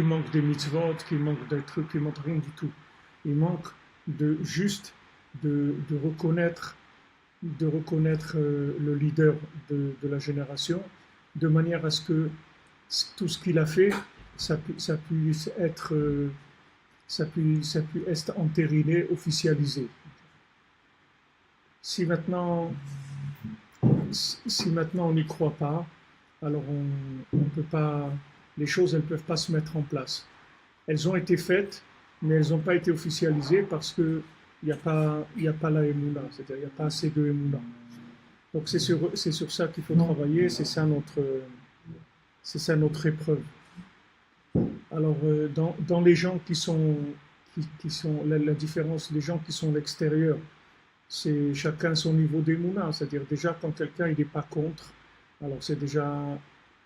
qui manque des mitzvot, qui manque des trucs, qui manque rien du tout. Il manque de juste de reconnaître, le leader de la génération, de manière à ce que tout ce qu'il a fait, ça puisse être, ça puisse être entériné, officialisé. Si maintenant, si maintenant on n'y croit pas, alors on peut pas, les choses elles peuvent pas se mettre en place. Elles ont été faites, mais elles n'ont pas été officialisées parce que il y a pas la émouna, c'est-à-dire il n'y a pas assez de émouna. Donc c'est sur ça qu'il faut travailler, c'est ça notre épreuve. Alors dans les gens qui sont la différence, les gens qui sont à l'extérieur, c'est chacun son niveau d'émouna, c'est-à-dire déjà quand quelqu'un il n'est pas contre, alors c'est déjà,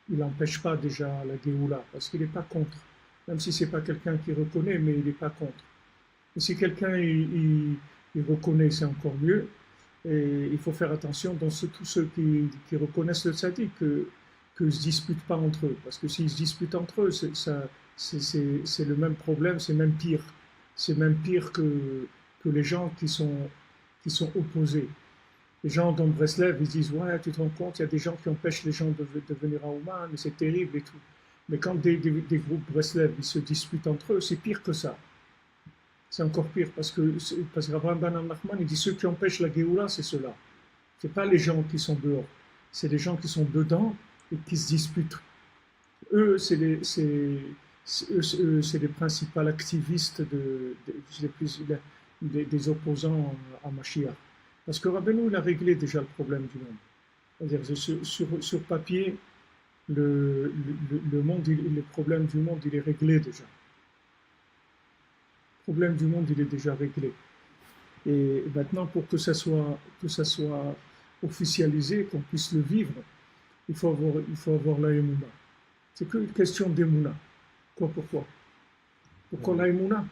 il n'empêche pas déjà la Géoula, parce qu'il n'est pas contre, même si c'est pas quelqu'un qui reconnaît, mais il n'est pas contre. Et si quelqu'un il reconnaît, c'est encore mieux, et il faut faire attention dans tous ceux qui reconnaissent le tzaddik, que ne se disputent pas entre eux, parce que s'ils se disputent entre eux, c'est le même problème, c'est même pire. C'est même pire que les gens qui sont opposés. Les gens dans Breslev, ils disent ouais, tu te rends compte, il y a des gens qui empêchent les gens de venir à Ouman, mais c'est terrible et tout. Mais quand des groupes Breslev ils se disputent entre eux, c'est pire que ça. C'est encore pire parce que Rabban Ben Nachman il dit ceux qui empêchent la Géoula, c'est ceux-là. C'est pas les gens qui sont dehors, c'est les gens qui sont dedans et qui se disputent. Eux, c'est les principaux activistes des opposants à Mashiach. Parce que Rabbeinu, il a réglé déjà le problème du monde. C'est-à-dire, sur papier, le monde, le problème du monde, il est réglé déjà. Le problème du monde, il est déjà réglé. Et maintenant, pour que ça soit officialisé, qu'on puisse le vivre, il faut avoir la Emouna. C'est qu'une question d'Emouna. Pourquoi la Emouna?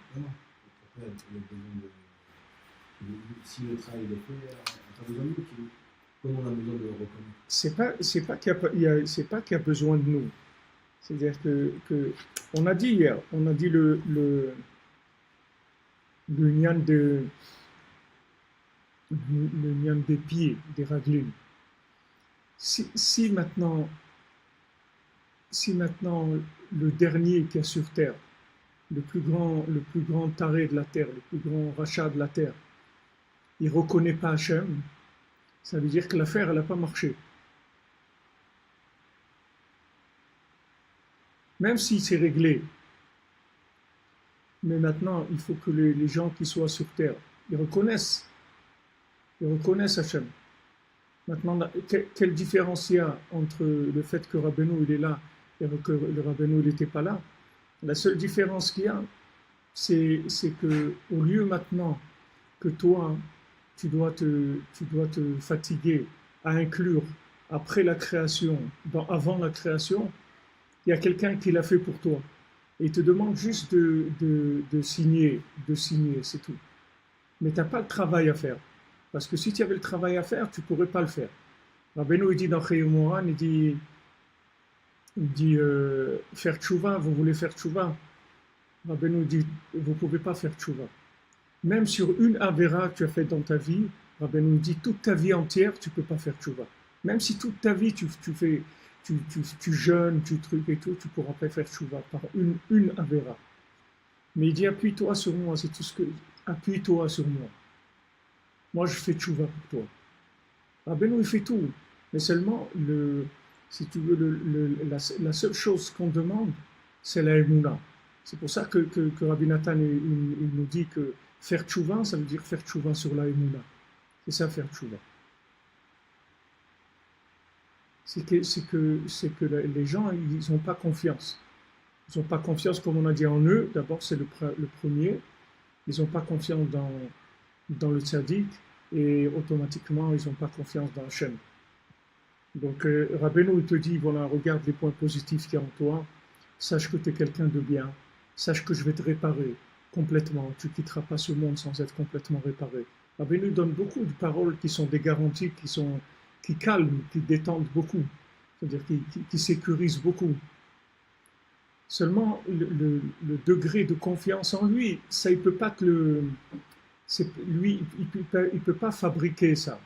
Si le travail est fait, on a besoin de nous. Comment on a besoin de le reconnaître? C'est pas qu'il y a besoin de nous. C'est-à-dire que on a dit hier, on a dit le nian des pieds, des raglim. Si maintenant le dernier qui est sur terre, le plus grand taré de la terre, le plus grand rachat de la terre, il ne reconnaît pas Hachem, ça veut dire que l'affaire elle n'a pas marché. Même si c'est réglé, mais maintenant il faut que les gens qui soient sur terre, ils reconnaissent Hachem. Maintenant, quelle différence il y a entre le fait que Rabbeinu il est là et que le Rabbeinu il n'était pas là? La seule différence qu'il y a, c'est que au lieu maintenant que toi, tu dois te fatiguer à inclure après la création, avant la création, il y a quelqu'un qui l'a fait pour toi. Et il te demande juste de signer, c'est tout. Mais tu n'as pas de travail à faire. Parce que si tu avais le travail à faire, tu ne pourrais pas le faire. Rabbeinu il dit dans Chayei Moharan, il dit faire tchouva, vous voulez faire tchouva? Rabbeinu dit, vous ne pouvez pas faire tchouva. Même sur une avéra que tu as fait dans ta vie, Rabbeinu dit, toute ta vie entière, tu ne peux pas faire tchouva. Même si toute ta vie, tu jeûnes, tu trucs et tout, tu ne pourras pas faire tchouva par une avéra. Mais il dit, appuie-toi sur moi, c'est tout ce que... Appuie-toi sur moi. Moi, je fais tchouva pour toi. Rabbeinu, il fait tout. Mais seulement, si tu veux, la seule chose qu'on demande, c'est la Emouna. C'est pour ça que Rabbi Nathan il nous dit que faire tchouva, ça veut dire faire tchouva sur la Emouna. C'est ça, faire tchouva. C'est que les gens, ils n'ont pas confiance. Ils n'ont pas confiance, comme on a dit, en eux. D'abord, c'est le premier. Ils n'ont pas confiance dans le tzaddik et automatiquement, ils n'ont pas confiance dans Hachem. Donc, Rabbeinu, il te dit, voilà, regarde les points positifs qu'il y a en toi, sache que tu es quelqu'un de bien, sache que je vais te réparer complètement, tu ne quitteras pas ce monde sans être complètement réparé. Rabbeinu donne beaucoup de paroles qui sont des garanties, qui calment, qui détendent beaucoup, c'est-à-dire qui sécurisent beaucoup. Seulement, le degré de confiance en lui, ça, il peut pas te le, lui, il peut pas fabriquer ça.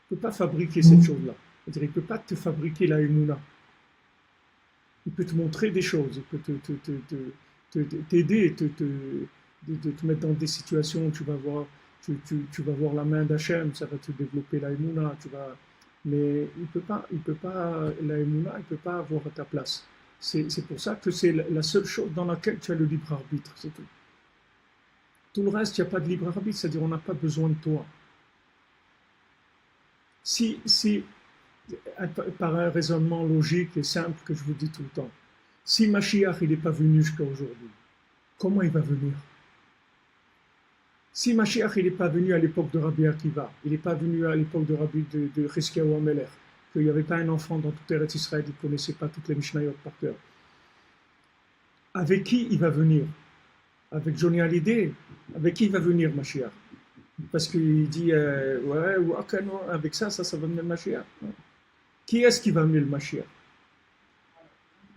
Il peut pas fabriquer cette chose-là. C'est-à-dire, il peut pas te fabriquer la émouna. Il peut te montrer des choses, il peut t'aider, de te mettre dans des situations où tu vas voir la main d'Hachem, ça va te développer la émouna, mais il peut pas, la émouna, il peut pas avoir à ta place. C'est pour ça que c'est la seule chose dans laquelle tu as le libre arbitre, c'est tout. Tout le reste, il n'y a pas de libre arbitre, c'est-à-dire on n'a pas besoin de toi. Si, par un raisonnement logique et simple que je vous dis tout le temps, si Mashiach il n'est pas venu jusqu'à aujourd'hui, comment il va venir? Si Mashiach il n'est pas venu à l'époque de Rabbi Akiva, il n'est pas venu à l'époque de Rabbi de Chizkiyahu HaMelech, qu'il n'y avait pas un enfant dans toute Eretz Israël qui ne connaissait pas toutes les Mishnayot par cœur, avec qui il va venir? Avec Johnny Hallyday? Avec qui il va venir Mashiach? Parce qu'il dit, ouais, avec ça va venir le Mashiach. Qui est-ce qui va amener le Mashiach?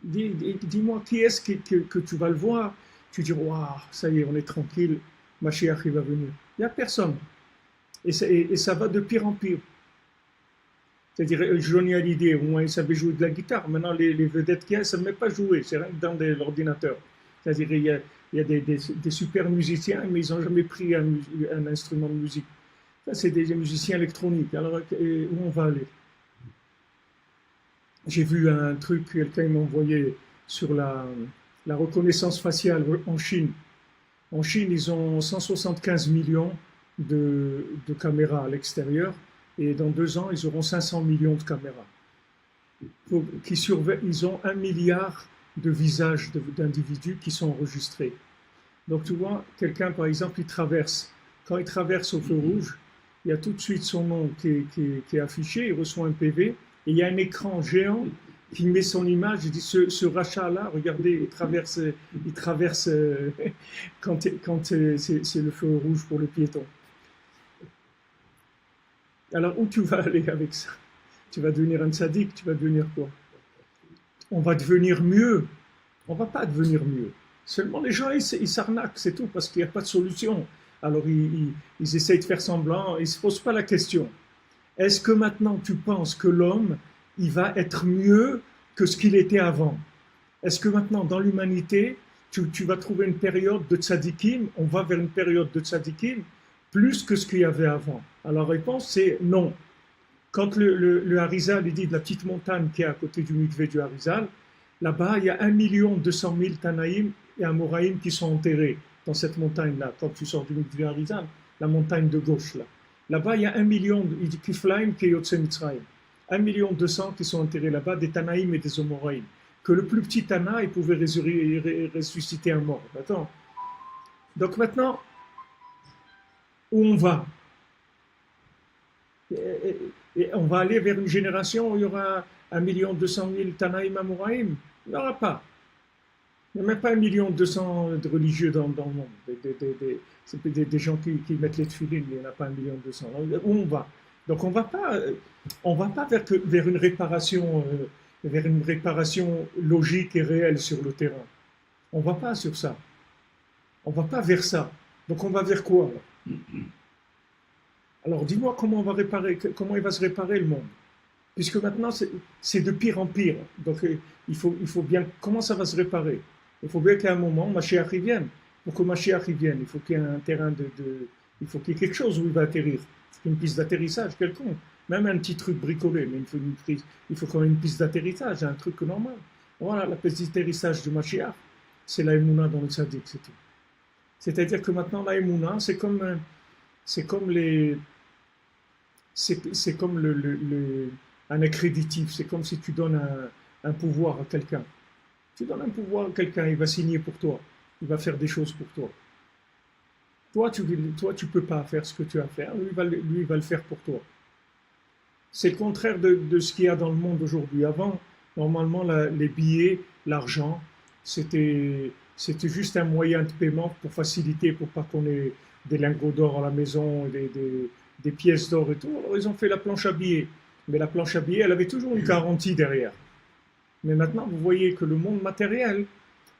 Dis-moi, qui est-ce que tu vas le voir? Tu dis, waouh, ça y est, on est tranquille, Mashiach il va venir. Il n'y a personne. Et ça va de pire en pire. C'est-à-dire, Johnny Hallyday, au moins il savait jouer de la guitare. Maintenant, les vedettes qu'il y a, ça ne savent même pas jouer, c'est rien que dans l'ordinateur. C'est-à-dire, il y a des super musiciens, mais ils n'ont jamais pris un instrument de musique. Ça, c'est des musiciens électroniques. Alors, où on va aller? J'ai vu un truc, quelqu'un m'a envoyé sur la reconnaissance faciale en Chine. En Chine, ils ont 175 millions de caméras à l'extérieur et dans 2 ans, ils auront 500 millions de caméras. Ils ont 1 milliard de visages d'individus qui sont enregistrés. Donc tu vois, quelqu'un par exemple, quand il traverse au feu rouge, il y a tout de suite son nom qui est affiché, il reçoit un PV, et il y a un écran géant qui met son image, il dit ce rachat-là, regardez, il traverse quand c'est le feu rouge pour le piéton. Alors où tu vas aller avec ça? Tu vas devenir un tzaddik, tu vas devenir quoi? On va devenir mieux. On ne va pas devenir mieux. Seulement les gens, ils s'arnaquent, c'est tout, parce qu'il n'y a pas de solution. Alors ils essayent de faire semblant, ils ne se posent pas la question. Est-ce que maintenant tu penses que l'homme, il va être mieux que ce qu'il était avant? Est-ce que maintenant, dans l'humanité, tu vas trouver une période de tzadikim, on va vers une période de tzadikim, plus que ce qu'il y avait avant? Alors la réponse, c'est non. Quand le Harizal il dit de la petite montagne qui est à côté du mikvé du Harizal, là-bas, il y a 1 200 000 Tanaïm et Amoraïm qui sont enterrés dans cette montagne-là. Quand tu sors du mikvé du Harizal, la montagne de gauche, là. Là-bas, il y a 1 million de Kiflaim qui est Yotze Mitzrayim. 1 200 000 qui sont enterrés là-bas, des Tanaïm et des Amoraïm. Que le plus petit Tana, il pouvait ressusciter un mort. D'accord? Donc maintenant, où on va? Et on va aller vers une génération où il y aura 1 200 000 Tanaïm Amoraïm. Il n'y aura pas. Il n'y a même pas 1 200 000 de religieux dans le monde. C'est des gens qui mettent les tefilines, il n'y en a pas 1 200 000. Où on va? Donc on va pas vers une réparation logique et réelle sur le terrain. On ne va pas sur ça. On ne va pas vers ça. Donc on va vers quoi alors? Alors dis-moi comment il va se réparer le monde. Puisque maintenant c'est de pire en pire. Donc il faut bien, comment ça va se réparer? Il faut bien qu'à un moment, Mashiach y vienne. Pour que Mashiach y vienne, il faut qu'il y ait un terrain il faut qu'il y ait quelque chose où il va atterrir. Il faut une piste d'atterrissage quelconque. Même un petit truc bricolé, mais il faut quand même une piste d'atterrissage, un truc normal. Voilà, la piste d'atterrissage du Mashiach, c'est la Emouna dans le Tzaddik, c'est tout. C'est-à-dire que maintenant la Emouna, c'est comme un accréditif, c'est comme si tu donnes un pouvoir à quelqu'un. Tu donnes un pouvoir à quelqu'un, il va signer pour toi, il va faire des choses pour toi. Toi, tu peux pas faire ce que tu as à faire, lui, il va le faire pour toi. C'est le contraire de ce qu'il y a dans le monde aujourd'hui. Avant, normalement, les billets, l'argent, c'était juste un moyen de paiement pour faciliter, pour pas qu'on ait des lingots d'or à la maison, des pièces d'or et tout. Alors, ils ont fait la planche à billets. Mais la planche à billets, elle avait toujours une garantie derrière. Mais maintenant, vous voyez que le monde matériel,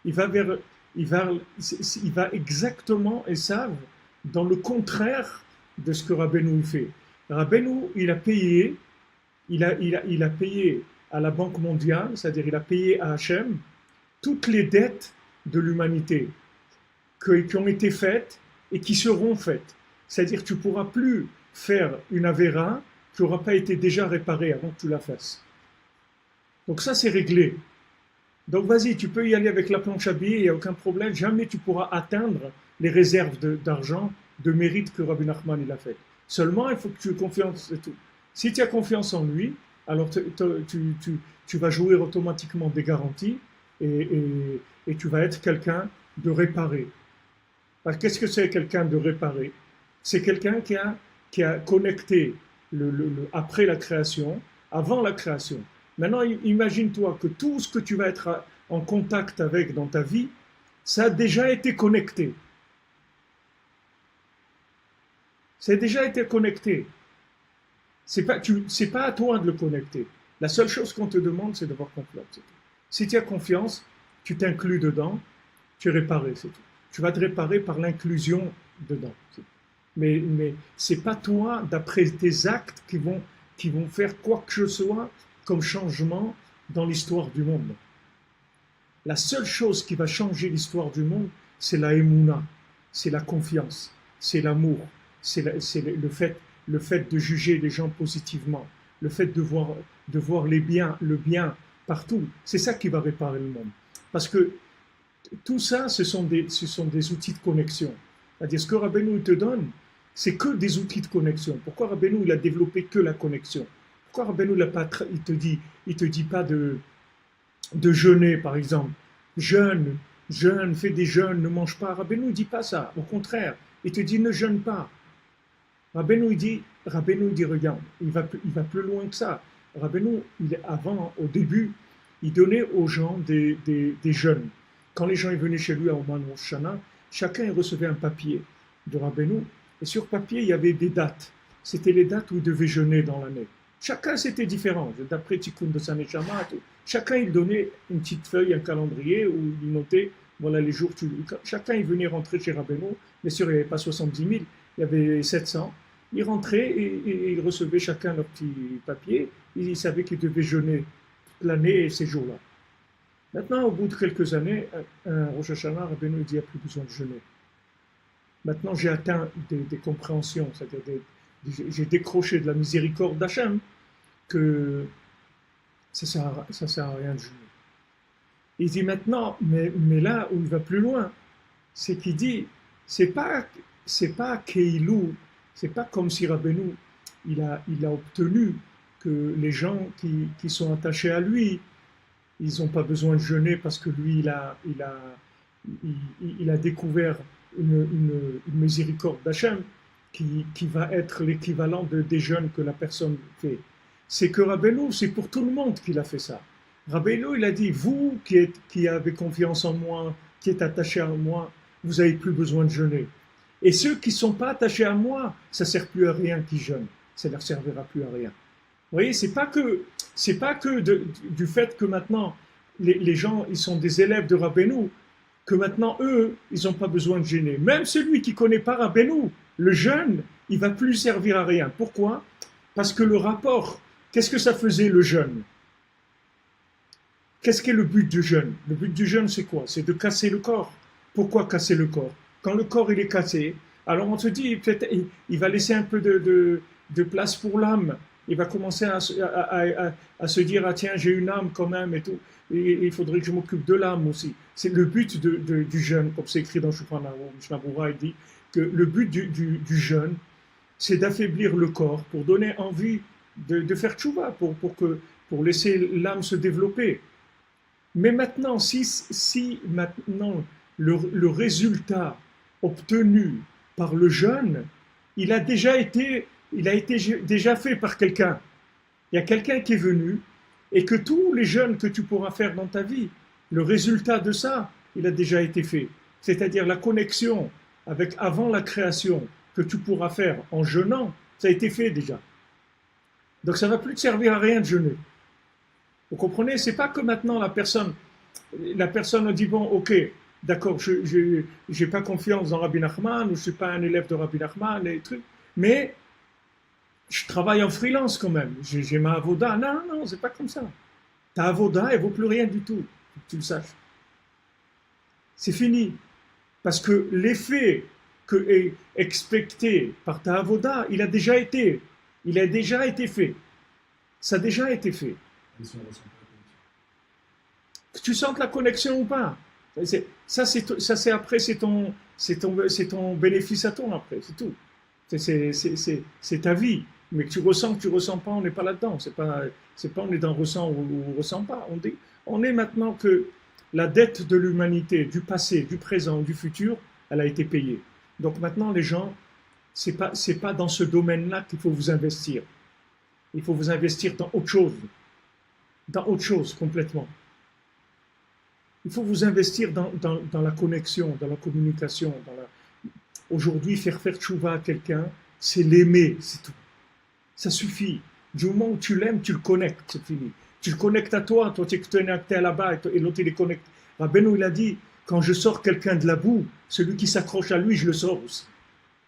il va vers, il va exactement, et ça, dans le contraire de ce que Rabbeinu fait. Rabbeinu, il a payé, il a payé à la Banque mondiale, c'est-à-dire il a payé à Hachem toutes les dettes de l'humanité qui ont été faites et qui seront faites. C'est-à-dire que tu ne pourras plus faire une avéra qui n'aura pas été déjà réparée avant que tu la fasses. Donc ça, c'est réglé. Donc vas-y, tu peux y aller avec la planche à billets, il n'y a aucun problème. Jamais tu pourras atteindre les réserves d'argent, de mérite que Rabbi Nachman il a fait. Seulement, il faut que tu aies confiance, c'est tout. Si tu as confiance en lui, alors tu vas jouir automatiquement des garanties et tu vas être quelqu'un de réparé. Alors, qu'est-ce que c'est quelqu'un de réparé? C'est quelqu'un qui a connecté après la création, avant la création. Maintenant, imagine-toi que tout ce que tu vas être en contact avec dans ta vie, ça a déjà été connecté. Ça a déjà été connecté. C'est pas à toi de le connecter. La seule chose qu'on te demande, c'est d'avoir confiance. Si tu as confiance, tu t'inclus dedans, tu es réparé, c'est tout. Tu vas te réparer par l'inclusion dedans. Mais c'est pas toi, d'après tes actes, qui vont faire quoi que ce soit comme changement dans l'histoire du monde. La seule chose qui va changer l'histoire du monde, c'est la émouna, c'est la confiance, c'est l'amour, c'est le fait de juger les gens positivement, le fait de voir le bien partout. C'est ça qui va réparer le monde. Parce que tout ça, ce sont des outils de connexion. C'est-à-dire, ce que Rabbeinu te donne, c'est que des outils de connexion. Pourquoi Rabbeinu il a développé que la connexion? Pourquoi Rabbeinu il te dit pas de jeûner, par exemple? Jeûne, fais des jeûnes, ne mange pas. Rabbeinu ne dit pas ça. Au contraire, il te dit ne jeûne pas. Rabbeinu dit, regarde, il va plus loin que ça. Rabbeinu, au début, il donnait aux gens des jeûnes. Quand les gens venaient chez lui à Oman Rosh Hashanah, chacun recevait un papier de Rabbeinu. Et sur papier, il y avait des dates. C'était les dates où il devait jeûner dans l'année. Chacun, c'était différent. D'après Tikkun de Saneshama, chacun, il donnait une petite feuille, un calendrier où il notait, voilà les jours. Chacun, il venait rentrer chez Rabbeinu. Bien sûr, il n'y avait pas 70 000, il y avait 700. Ils rentraient et ils recevaient chacun leur petit papier. Ils savaient qu'ils devaient jeûner toute l'année et ces jours-là. Maintenant, au bout de quelques années, un Rosh Hashanah, Rabbeinu dit, il n'y a plus besoin de jeûner. Maintenant, j'ai atteint des compréhensions, c'est-à-dire j'ai décroché de la miséricorde d'Hachem que ça sert à rien de jeûner. Il dit maintenant, mais là où il va plus loin, c'est qu'il dit, c'est pas Keilou, c'est pas comme si Rabbeinu il a obtenu que les gens qui sont attachés à lui, ils n'ont pas besoin de jeûner parce que lui il a découvert une miséricorde d'Hachem qui va être l'équivalent des jeûnes que la personne fait. C'est que Rabbeinu, c'est pour tout le monde qu'il a fait ça. Rabbeinu, il a dit, vous qui avez confiance en moi, qui êtes attachés à moi, vous n'avez plus besoin de jeûner. Et ceux qui ne sont pas attachés à moi, ça ne sert plus à rien qu'ils jeûnent. Ça ne leur servira plus à rien. Vous voyez, c'est pas que du fait que maintenant les gens ils sont des élèves de Rabbeinu, que maintenant eux ils n'ont pas besoin de jeûner. Même celui qui connaît pas Rabbeinu, le jeûne, il va plus servir à rien. Pourquoi? Parce que le rapport, qu'est-ce que ça faisait le jeûne? Qu'est-ce qu'est le but du jeûne? Le but du jeûne c'est quoi? C'est de casser le corps. Pourquoi casser le corps? Quand le corps il est cassé, alors on se dit peut-être il va laisser un peu de place pour l'âme. Il va commencer à se dire, ah tiens, j'ai une âme quand même et tout, et il faudrait que je m'occupe de l'âme aussi. C'est le but du jeûne, comme c'est écrit dans Shulchan Aruch, Mishnah Berurah, il dit que le but du jeûne, c'est d'affaiblir le corps pour donner envie de faire tchouva, pour laisser l'âme se développer. Mais maintenant, si maintenant le résultat obtenu par le jeûne, il a été déjà fait par quelqu'un. Il y a quelqu'un qui est venu et que tous les jeûnes que tu pourras faire dans ta vie, le résultat de ça, il a déjà été fait. C'est-à-dire la connexion avec avant la création que tu pourras faire en jeûnant, ça a été fait déjà. Donc ça ne va plus te servir à rien de jeûner. Vous comprenez? C'est pas que maintenant la personne a dit bon, ok, d'accord, je j'ai pas confiance dans Rabbi Nachman, ou je suis pas un élève de Rabbi Nachman, et trucs, mais je travaille en freelance quand même. J'ai ma avoda. Non, non, c'est pas comme ça. Ta avoda, elle vaut plus rien du tout. Faut que tu le saches. C'est fini. Parce que l'effet que est expecté par ta avoda, il a déjà été fait. Ça a déjà été fait. Que tu sentes la connexion ou pas. Ça, c'est après, c'est ton bénéfice à toi après, c'est tout. C'est ta vie. Mais que tu ressens pas, on n'est pas là-dedans. C'est pas on est dans ressent ou on ressent pas. On est maintenant que la dette de l'humanité, du passé, du présent, du futur, elle a été payée. Donc maintenant, les gens, c'est pas dans ce domaine-là qu'il faut vous investir. Il faut vous investir dans autre chose complètement. Il faut vous investir dans la connexion, dans la communication. Aujourd'hui, faire tchouva à quelqu'un, c'est l'aimer, c'est tout. Ça suffit. Du moment où tu l'aimes, tu le connectes, c'est fini. Tu le connectes à toi tu es connecté là-bas et l'autre il est connecté. Rabbeinu il a dit, quand je sors quelqu'un de la boue, celui qui s'accroche à lui, je le sors aussi.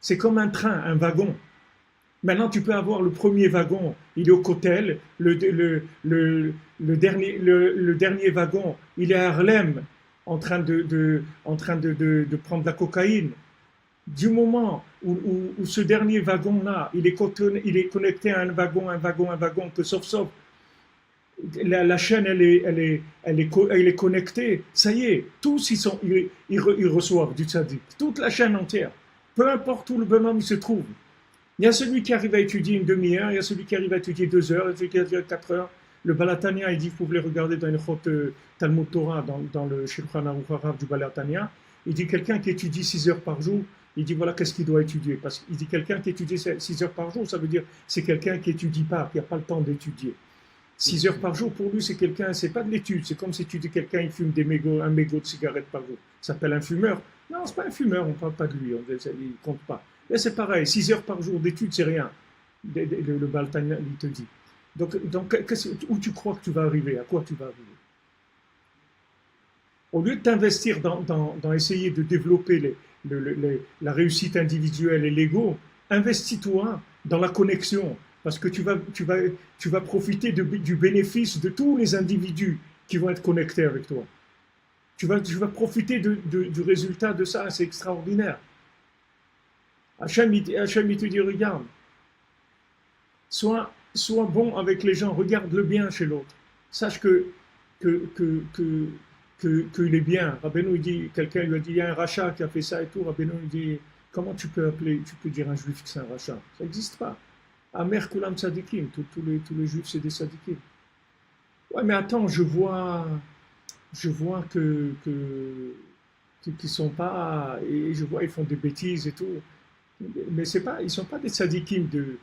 C'est comme un train, un wagon. Maintenant, tu peux avoir le premier wagon, il est au Kotel, le dernier wagon, il est à Harlem, en train de prendre de la cocaïne. Du moment où ce dernier wagon-là, il est connecté à un wagon, que sauf, la chaîne, elle est connectée, ça y est, tous ils reçoivent du tzaddik, toute la chaîne entière, peu importe où le bonhomme il se trouve. Il y a celui qui arrive à étudier une demi-heure, il y a celui qui arrive à étudier 2 heures, il y a celui qui arrive à étudier 4 heures. Le Balatania, il dit, vous pouvez regarder dans une Chot Talmud Torah, dans le Shulchan Aruch Harav du Balatania, il dit quelqu'un qui étudie 6 heures par jour, il dit voilà qu'est-ce qu'il doit étudier. Parce qu'il dit quelqu'un qui étudie 6 heures par jour, ça veut dire c'est quelqu'un qui étudie pas, qui n'a pas le temps d'étudier. 6 heures par jour, pour lui, c'est quelqu'un, c'est pas de l'étude, c'est comme si tu dis quelqu'un, il fume un mégot de cigarette par jour. Ça s'appelle un fumeur. Non, c'est pas un fumeur, on parle pas de lui, il compte pas. Là, c'est pareil, 6 heures par jour d'études, c'est rien. Le Balatania, il te dit. Donc où tu crois que tu vas arriver? À quoi tu vas arriver? Au lieu de t'investir dans essayer de développer la réussite individuelle et l'ego, investis-toi dans la connexion. Parce que tu vas profiter du bénéfice de tous les individus qui vont être connectés avec toi. Tu vas profiter du résultat de ça, c'est extraordinaire. Hachem, il te dit, regarde, sois bon avec les gens, regarde le bien chez l'autre. Sache qu'il est bien. Rabbeinu, il dit, quelqu'un lui a dit, il y a un rachat qui a fait ça et tout. Rabbeinu, il dit, comment tu peux dire un juif que c'est un rachat? Ça n'existe pas. Amer kulam tzadikim, tous les juifs c'est des tzadikim. Ouais, mais attends, je vois qu'ils sont pas, et je vois ils font des bêtises et tout. Mais ils sont pas des tzadikim de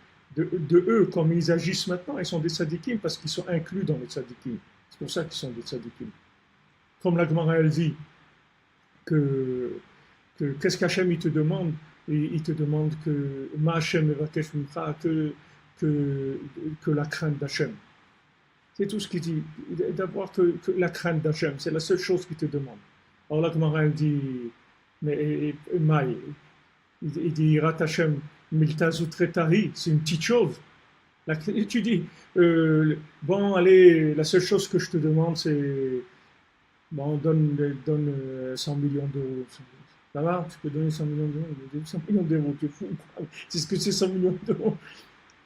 eux comme ils agissent maintenant. Ils sont des tzadikim parce qu'ils sont inclus dans les tzadikim. C'est pour ça qu'ils sont des tzadikim. Comme la Gemara elle dit qu'est-ce qu'Hachem il te demande? Il te demande que ma Hachem evakesh mincha, que la crainte d'Hachem. C'est tout ce qu'il dit. D'avoir que la crainte d'Hachem, c'est la seule chose qu'il te demande. Alors la Gemara elle dit mais Maï, il dit Irat Hachem miltazu tretari, c'est une petite chose. Et tu dis bon allez, la seule chose que je te demande c'est bon, donne 100 millions d'euros. Ça va, tu peux donner 100 millions d'euros. 100 millions d'euros, tu es fou. C'est ce que c'est 100 millions d'euros.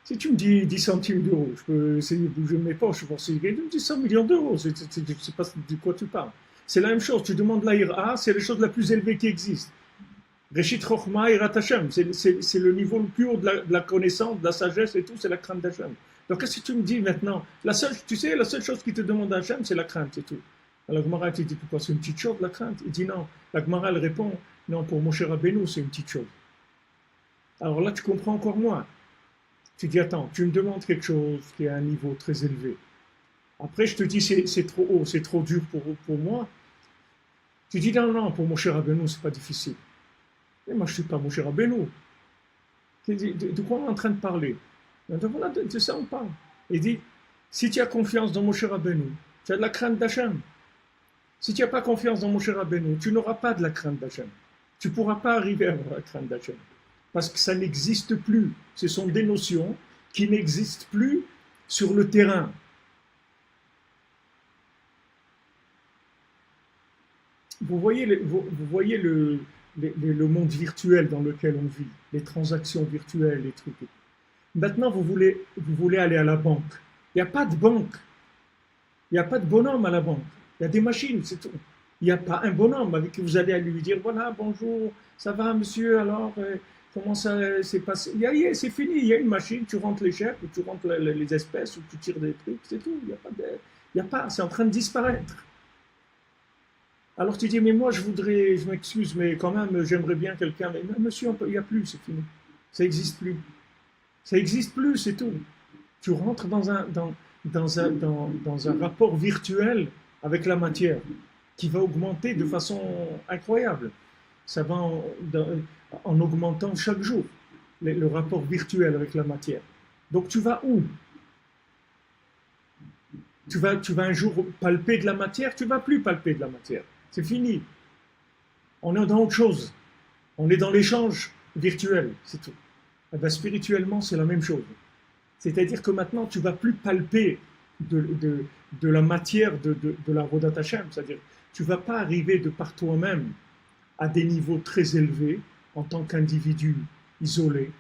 Si tu me dis 10 centimes d'euros, je peux essayer de bouger mes poches pour essayer de me dire 100 millions d'euros. Je ne sais pas de quoi tu parles. C'est la même chose. Tu demandes la ira, c'est la chose la plus élevée qui existe. Reshit Chochma Irat Hashem. C'est le niveau le plus haut de la connaissance, de la sagesse et tout, c'est la crainte d'Hachem. Donc qu'est-ce que tu me dis maintenant? La seule chose qui te demande Hachem, c'est la crainte, c'est tout. Alors la Gemara te dit pourquoi c'est une petite chose la crainte? Il dit non. La Gemara elle répond non, pour Moshe Rabbeinu c'est une petite chose. Alors là tu comprends encore moins. Tu dis attends, tu me demandes quelque chose qui est à un niveau très élevé. Après je te dis c'est trop haut, c'est trop dur pour moi. Tu dis non, pour Moshe Rabbeinu c'est pas difficile. Et moi je suis pas Moshe Rabbeinu. De quoi on est en train de parler? De ça on parle. Il dit Si tu as confiance dans Moshe Rabbeinu, tu as de la crainte d'Hachem. Si tu n'as pas confiance dans Moshe Rabbeinu, tu n'auras pas de la crainte d'Hachem. Tu ne pourras pas arriver à avoir la crainte d'Hachem. Parce que ça n'existe plus. Ce sont des notions qui n'existent plus sur le terrain. Vous voyez le monde virtuel dans lequel on vit, les transactions virtuelles, les trucs. Maintenant, vous voulez aller à la banque. Il n'y a pas de banque. Il n'y a pas de bonhomme à la banque. Il y a des machines, c'est tout. Il n'y a pas un bonhomme avec qui vous allez lui dire, voilà, bonjour, ça va monsieur, alors, comment ça s'est passé? C'est fini, il y a une machine, tu rentres les chèques, ou tu rentres les espèces, ou tu tires des trucs, c'est tout. Il y a pas, c'est en train de disparaître. Alors tu dis, mais moi je m'excuse, mais quand même j'aimerais bien quelqu'un. Mais non, monsieur, il n'y a plus, c'est fini. Ça n'existe plus. Ça n'existe plus, c'est tout. Tu rentres dans un rapport virtuel avec la matière qui va augmenter de façon incroyable. Ça va en augmentant chaque jour, le rapport virtuel avec la matière. Donc tu vas où? Tu vas un jour palper de la matière, tu ne vas plus palper de la matière. C'est fini. On est dans autre chose. On est dans l'échange virtuel, c'est tout. Et bien, spirituellement, c'est la même chose. C'est-à-dire que maintenant, tu ne vas plus palper de la matière de la Rodat Hashem. C'est-à-dire, tu ne vas pas arriver de par toi-même à des niveaux très élevés en tant qu'individu isolé,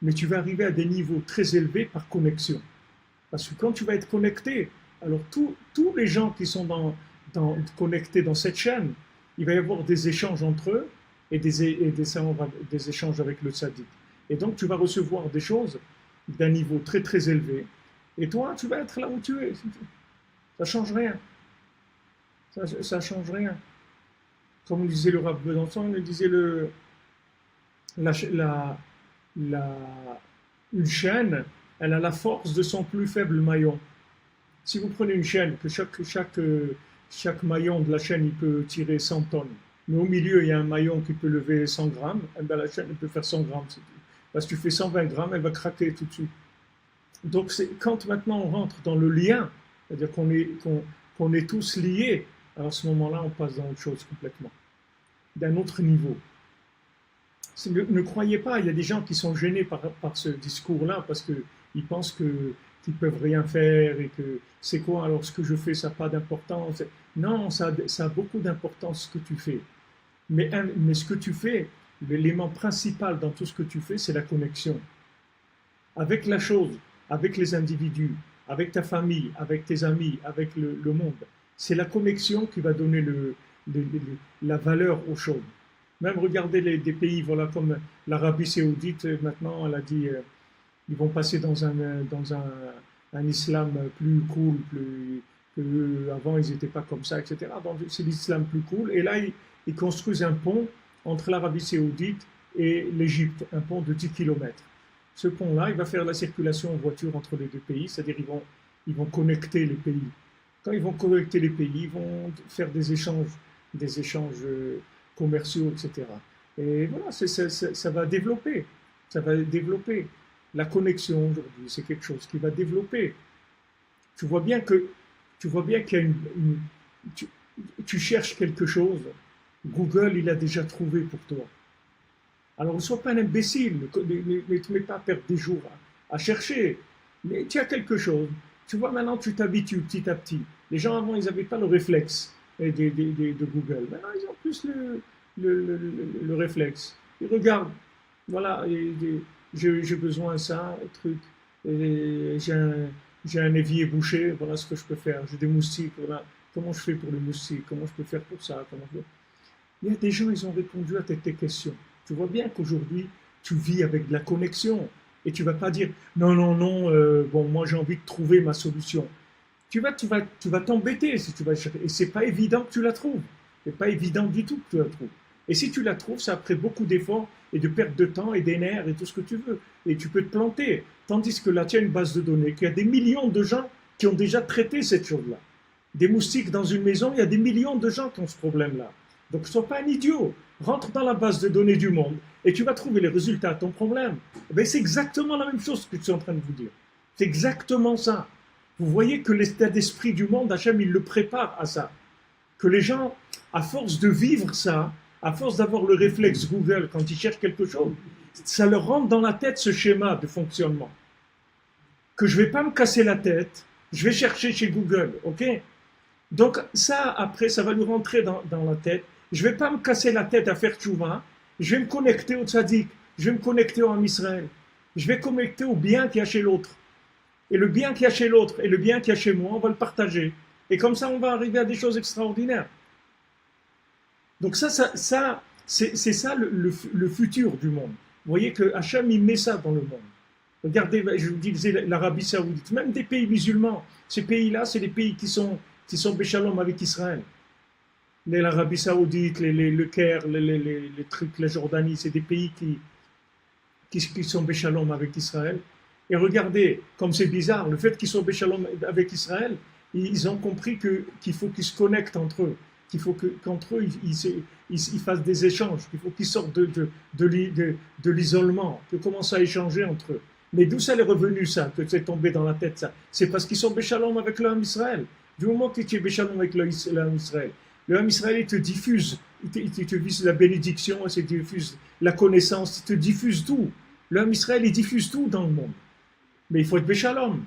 mais tu vas arriver à des niveaux très élevés par connexion. Parce que quand tu vas être connecté, alors tous les gens qui sont connectés dans cette chaîne, il va y avoir des échanges entre eux et des échanges avec le tzaddik. Et donc tu vas recevoir des choses d'un niveau très très élevé. Et toi, tu vas être là où tu es. Ça ne change rien. Ça change rien. Comme disait le Rav Besançon, il disait une chaîne, elle a la force de son plus faible maillon. Si vous prenez une chaîne, que chaque maillon de la chaîne il peut tirer 100 tonnes, mais au milieu il y a un maillon qui peut lever 100 grammes, et bien la chaîne elle peut faire 100 grammes. Parce que tu fais 120 grammes, elle va craquer tout de suite. Donc quand maintenant on rentre dans le lien, c'est-à-dire qu'on est tous liés, alors à ce moment-là on passe dans autre chose complètement, d'un autre niveau. Ne croyez pas, il y a des gens qui sont gênés par ce discours-là parce qu'ils pensent qu'ils ne peuvent rien faire et que c'est quoi alors ce que je fais, ça n'a pas d'importance. Non, ça a beaucoup d'importance ce que tu fais. Mais ce que tu fais, l'élément principal dans tout ce que tu fais, c'est la connexion. Avec la chose, avec les individus, avec ta famille, avec tes amis, avec le monde. C'est la connexion qui va donner la valeur aux choses. Même regardez des pays voilà, comme l'Arabie Saoudite, maintenant elle a dit ils vont passer dans un islam plus cool, avant ils n'étaient pas comme ça, etc. Donc c'est l'islam plus cool. Et là ils construisent un pont entre l'Arabie Saoudite et l'Égypte, un pont de 10 km. Ce pont-là, il va faire la circulation en voiture entre les deux pays, c'est-à-dire ils vont connecter les pays. Quand ils vont connecter les pays, ils vont faire des échanges commerciaux, etc. Et voilà, ça va développer. Ça va développer. La connexion aujourd'hui, c'est quelque chose qui va développer. Tu vois bien qu'il y a tu cherches quelque chose, Google, il a déjà trouvé pour toi. Alors ne sois pas un imbécile, ne te mets pas à perdre des jours à chercher. Mais tu as quelque chose. Tu vois, maintenant, tu t'habitues petit à petit. Les gens avant, ils n'avaient pas le réflexe de Google. Maintenant, ils ont plus le réflexe. Ils regardent. Voilà, j'ai besoin de ça, truc. J'ai un évier bouché, voilà ce que je peux faire. J'ai des moustiques, voilà. Comment je fais pour les moustiques? Comment je peux faire pour ça? Il y a des gens, ils ont répondu à tes questions. Tu vois bien qu'aujourd'hui, tu vis avec de la connexion. Et tu ne vas pas dire non, bon, moi j'ai envie de trouver ma solution. Tu vas t'embêter si tu vas chercher. Et ce n'est pas évident que tu la trouves. Ce n'est pas évident du tout que tu la trouves. Et si tu la trouves, ça après beaucoup d'efforts et de perte de temps et d'énergie et tout ce que tu veux. Et tu peux te planter. Tandis que là, tu as une base de données, qu'il y a des millions de gens qui ont déjà traité cette chose-là. Des moustiques dans une maison, il y a des millions de gens qui ont ce problème-là. Donc ne sois pas un idiot. Rentre dans la base de données du monde et tu vas trouver les résultats à ton problème. Ben, c'est exactement la même chose que je suis en train de vous dire. C'est exactement ça. Vous voyez que l'état d'esprit du monde, Hachem, il le prépare à ça. Que les gens, à force de vivre ça, à force d'avoir le réflexe Google quand ils cherchent quelque chose, ça leur rentre dans la tête ce schéma de fonctionnement. Que je ne vais pas me casser la tête, je vais chercher chez Google, ok? Donc ça, après, ça va nous rentrer dans la tête. Je ne vais pas me casser la tête à faire tchouva, je vais me connecter au tzaddik, je vais me connecter au Ham Israël, je vais connecter au bien qu'il y a chez l'autre. Et le bien qu'il y a chez l'autre et le bien qu'il y a chez moi, on va le partager. Et comme ça, on va arriver à des choses extraordinaires. Donc ça c'est ça le futur du monde. Vous voyez que Hachem, il met ça dans le monde. Regardez, je vous disais l'Arabie Saoudite, même des pays musulmans, ces pays-là, c'est des pays qui sont béchalom avec Israël. L'Arabie Saoudite, le Caire, les trucs, la Jordanie, c'est des pays qui sont béchalom avec Israël. Et regardez, comme c'est bizarre, le fait qu'ils soient béchalom avec Israël, ils ont compris qu'il faut qu'ils se connectent entre eux, qu'il faut qu'entre eux, ils fassent des échanges, qu'il faut qu'ils sortent de l'isolement, qu'ils commencent à échanger entre eux. Mais d'où ça est revenu ça, que c'est tombé dans la tête ça? C'est parce qu'ils sont béchalom avec le Ham Israël. Du moment que tu es béchalom avec le Ham Israël, le Ham Israël, il te diffuse, il te diffuse la bénédiction, il te diffuse la connaissance, il te diffuse tout. Le Ham Israël, il diffuse tout dans le monde. Mais il faut être béchalom.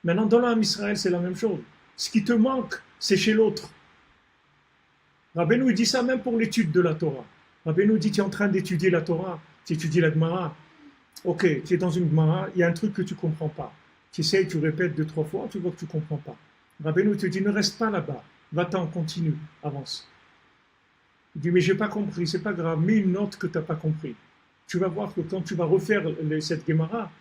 Maintenant, dans le Ham Israël, c'est la même chose. Ce qui te manque, c'est chez l'autre. Rabbeinu dit ça même pour l'étude de la Torah. Rabbeinu dit, tu es en train d'étudier la Torah, tu étudies la Gemara. Ok, tu es dans une Gemara, il y a un truc que tu ne comprends pas. Tu essayes, tu répètes 2-3 fois, tu vois que tu ne comprends pas. Rabbeinu te dit, ne reste pas là-bas. Va-t'en, continue, avance. Il dit, mais je n'ai pas compris, c'est pas grave, mets une note que tu n'as pas compris. Tu vas voir que quand tu vas refaire cette Gemara,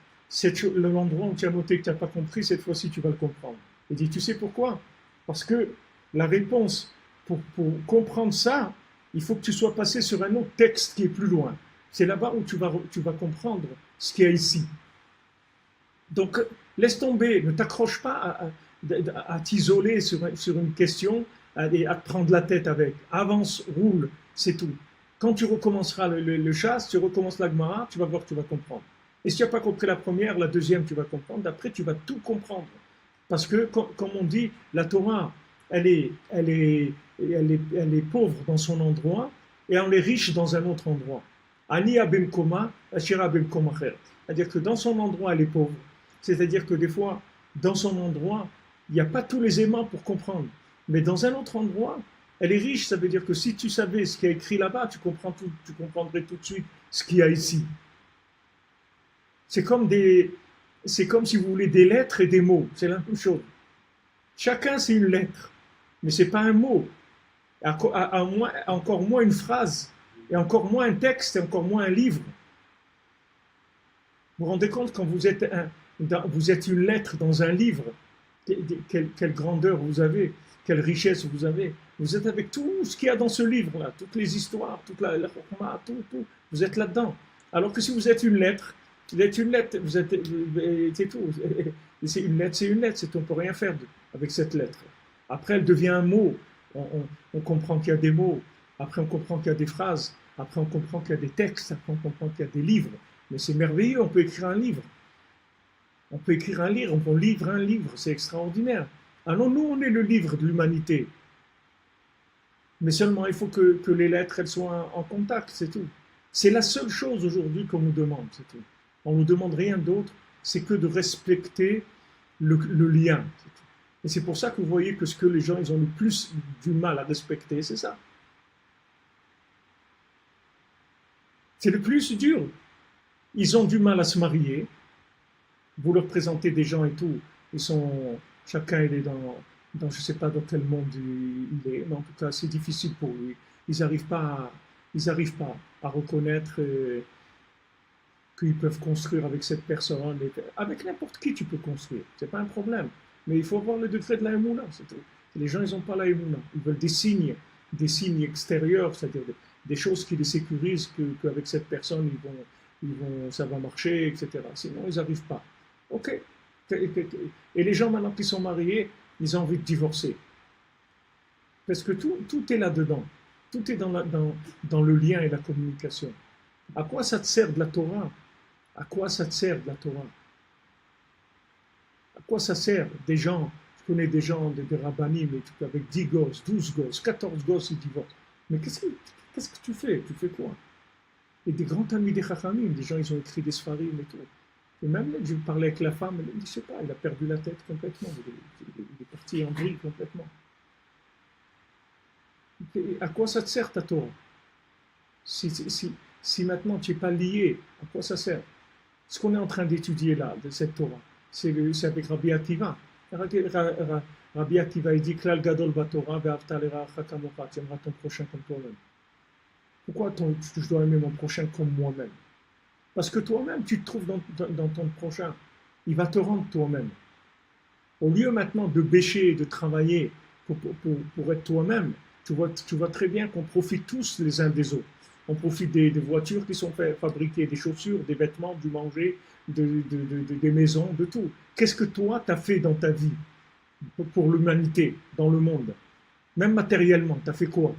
l'endroit où tu as noté que tu n'as pas compris, cette fois-ci tu vas le comprendre. Il dit, tu sais pourquoi? Parce que la réponse, pour comprendre ça, il faut que tu sois passé sur un autre texte qui est plus loin. C'est là-bas où tu vas comprendre ce qu'il y a ici. Donc, laisse tomber, ne t'accroche pas à t'isoler sur une question et à te prendre la tête avec. Avance, roule, c'est tout. Quand tu recommenceras le chasse, tu recommences la Gemara, tu vas voir que tu vas comprendre. Et si tu n'as pas compris la première, la deuxième, tu vas comprendre. D'après, tu vas tout comprendre. Parce que, comme on dit, la Torah, elle est pauvre dans son endroit et elle est riche dans un autre endroit. Ani abem koma, ashira abem komacher. C'est-à-dire que dans son endroit, elle est pauvre. C'est-à-dire que des fois, dans son endroit, il n'y a pas tous les aimants pour comprendre. Mais dans un autre endroit, elle est riche. Ça veut dire que si tu savais ce qui est écrit là-bas, tu comprendrais tout de suite ce qu'il y a ici. C'est comme si vous voulez des lettres et des mots. C'est la même chose. Chacun, c'est une lettre. Mais ce n'est pas un mot. Encore moins une phrase. Et encore moins un texte. Et encore moins un livre. Vous vous rendez compte quand vous êtes une lettre dans un livre, quelle grandeur vous avez, quelle richesse vous avez. Vous êtes avec tout ce qu'il y a dans ce livre-là, toutes les histoires, toute la chokma, tout. Vous êtes là-dedans. Alors que si vous êtes une lettre, c'est tout. C'est une lettre, on ne peut rien faire avec cette lettre. Après, elle devient un mot. On comprend qu'il y a des mots. Après, on comprend qu'il y a des phrases. Après, on comprend qu'il y a des textes. Après, on comprend qu'il y a des livres. Mais c'est merveilleux, on peut écrire un livre. On peut livrer un livre, c'est extraordinaire. Alors nous, on est le livre de l'humanité. Mais seulement, il faut que les lettres, elles soient en contact, c'est tout. C'est la seule chose aujourd'hui qu'on nous demande, c'est tout. On ne nous demande rien d'autre, c'est que de respecter le lien. C'est tout. Et c'est pour ça que vous voyez que ce que les gens ils ont le plus du mal à respecter, c'est ça. C'est le plus dur. Ils ont du mal à se marier. Vous leur présentez des gens et tout, chacun il est dans je ne sais pas dans quel monde il est, mais en tout cas c'est difficile pour lui. Ils n'arrivent pas à reconnaître qu'ils peuvent construire avec cette personne. Avec n'importe qui tu peux construire, c'est pas un problème. Mais il faut avoir le degré de la émouna, c'est tout. Les gens ils n'ont pas la émouna, ils veulent des signes extérieurs, c'est-à-dire des choses qui les sécurisent qu'avec cette personne ça va marcher, etc. Sinon ils n'arrivent pas. Ok. Et les gens maintenant qui sont mariés, ils ont envie de divorcer. Parce que tout est là-dedans. Tout est dans le lien et la communication. À quoi ça te sert de la Torah? À quoi ça te sert de la Torah? À quoi ça sert? Des gens, je connais des gens, des rabbinim, avec 10 gosses, 12 gosses, 14 gosses, ils divorcent. Mais qu'est-ce que tu fais? Tu fais quoi? Et des grands amis des chachamim, des gens, ils ont écrit des sfarim et tout. Et même, je parlais avec la femme, elle me dit, je sais pas, il a perdu la tête complètement, il est parti en vrille complètement. Et à quoi ça te sert ta Torah? Si maintenant tu n'es pas lié, à quoi ça sert? Ce qu'on est en train d'étudier là, de cette Torah, c'est avec Rabbi Akiva. Rabbi Akiva, il dit Klal Gadol Batorah, Ve'avta l'eracha kamocha, tu aimeras ton prochain comme toi-même. Pourquoi je dois aimer mon prochain comme moi-même? Parce que toi-même, tu te trouves dans ton prochain. Il va te rendre toi-même. Au lieu maintenant de bêcher, de travailler pour être toi-même, tu vois très bien qu'on profite tous les uns des autres. On profite des voitures qui sont fabriquées, des chaussures, des vêtements, du manger, des maisons, de tout. Qu'est-ce que toi, tu as fait dans ta vie pour l'humanité, dans le monde? Même matériellement, tu as fait quoi?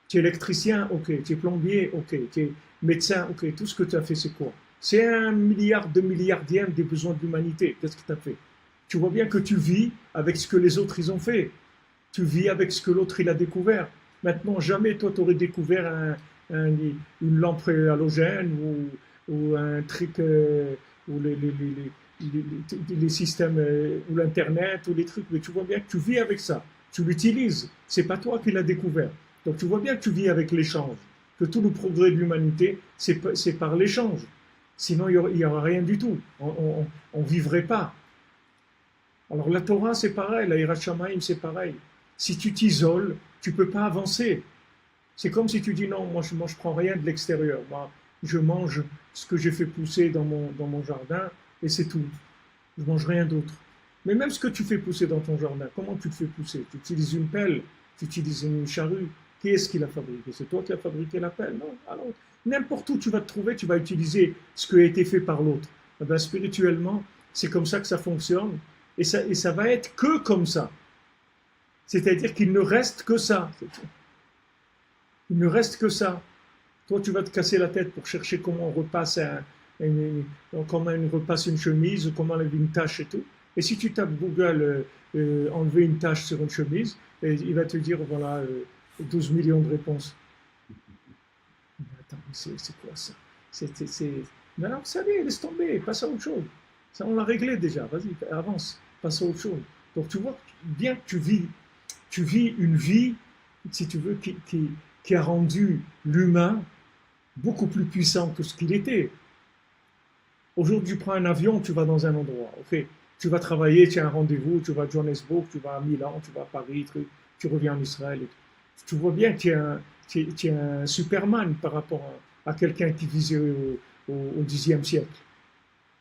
Tu es électricien, ok. Tu es plombier, ok. Tu es médecin, ok. Tout ce que tu as fait, c'est quoi? C'est 1 milliard, 2 milliardième des besoins de l'humanité. Qu'est-ce que tu as fait? Tu vois bien que tu vis avec ce que les autres ils ont fait. Tu vis avec ce que l'autre il a découvert. Maintenant, jamais toi tu aurais découvert une lampe halogène ou un truc ou les systèmes ou l'internet ou les trucs. Mais tu vois bien que tu vis avec ça. Tu l'utilises. C'est pas toi qui l'as découvert. Donc tu vois bien que tu vis avec l'échange. Que tout le progrès de l'humanité, c'est par l'échange. Sinon, il n'y aura rien du tout. On ne vivrait pas. Alors la Torah, c'est pareil, la Hirat Shamayim, c'est pareil. Si tu t'isoles, tu ne peux pas avancer. C'est comme si tu dis non, moi je ne prends rien de l'extérieur. Moi, je mange ce que j'ai fait pousser dans mon jardin et c'est tout. Je ne mange rien d'autre. Mais même ce que tu fais pousser dans ton jardin, comment tu le fais pousser? Tu utilises une pelle, tu utilises une charrue. Qui est-ce qui l'a fabriqué? C'est toi qui as fabriqué la pelle? Non. Alors, n'importe où tu vas te trouver, tu vas utiliser ce qui a été fait par l'autre. Eh bien, spirituellement, c'est comme ça que ça fonctionne. Et ça va être que comme ça. C'est-à-dire qu'il ne reste que ça. Il ne reste que ça. Toi, tu vas te casser la tête pour chercher comment on repasse comment on repasse une chemise, comment enlever une tache et tout. Et si tu tapes Google enlever une tache sur une chemise, il va te dire voilà 12 millions de réponses. Mais attends, c'est quoi ça? Mais alors, ça y est, laisse tomber, passe à autre chose. Ça, on l'a réglé déjà, vas-y, avance, passe à autre chose. Donc tu vois bien que tu vis une vie, si tu veux, qui a rendu l'humain beaucoup plus puissant que ce qu'il était. Aujourd'hui, tu prends un avion, tu vas dans un endroit, ok. Tu vas travailler, tu as un rendez-vous, tu vas à Johannesburg, tu vas à Milan, tu vas à Paris, tu reviens en Israël. Tu vois bien que tu es un Superman par rapport à quelqu'un qui vivait au Xe siècle.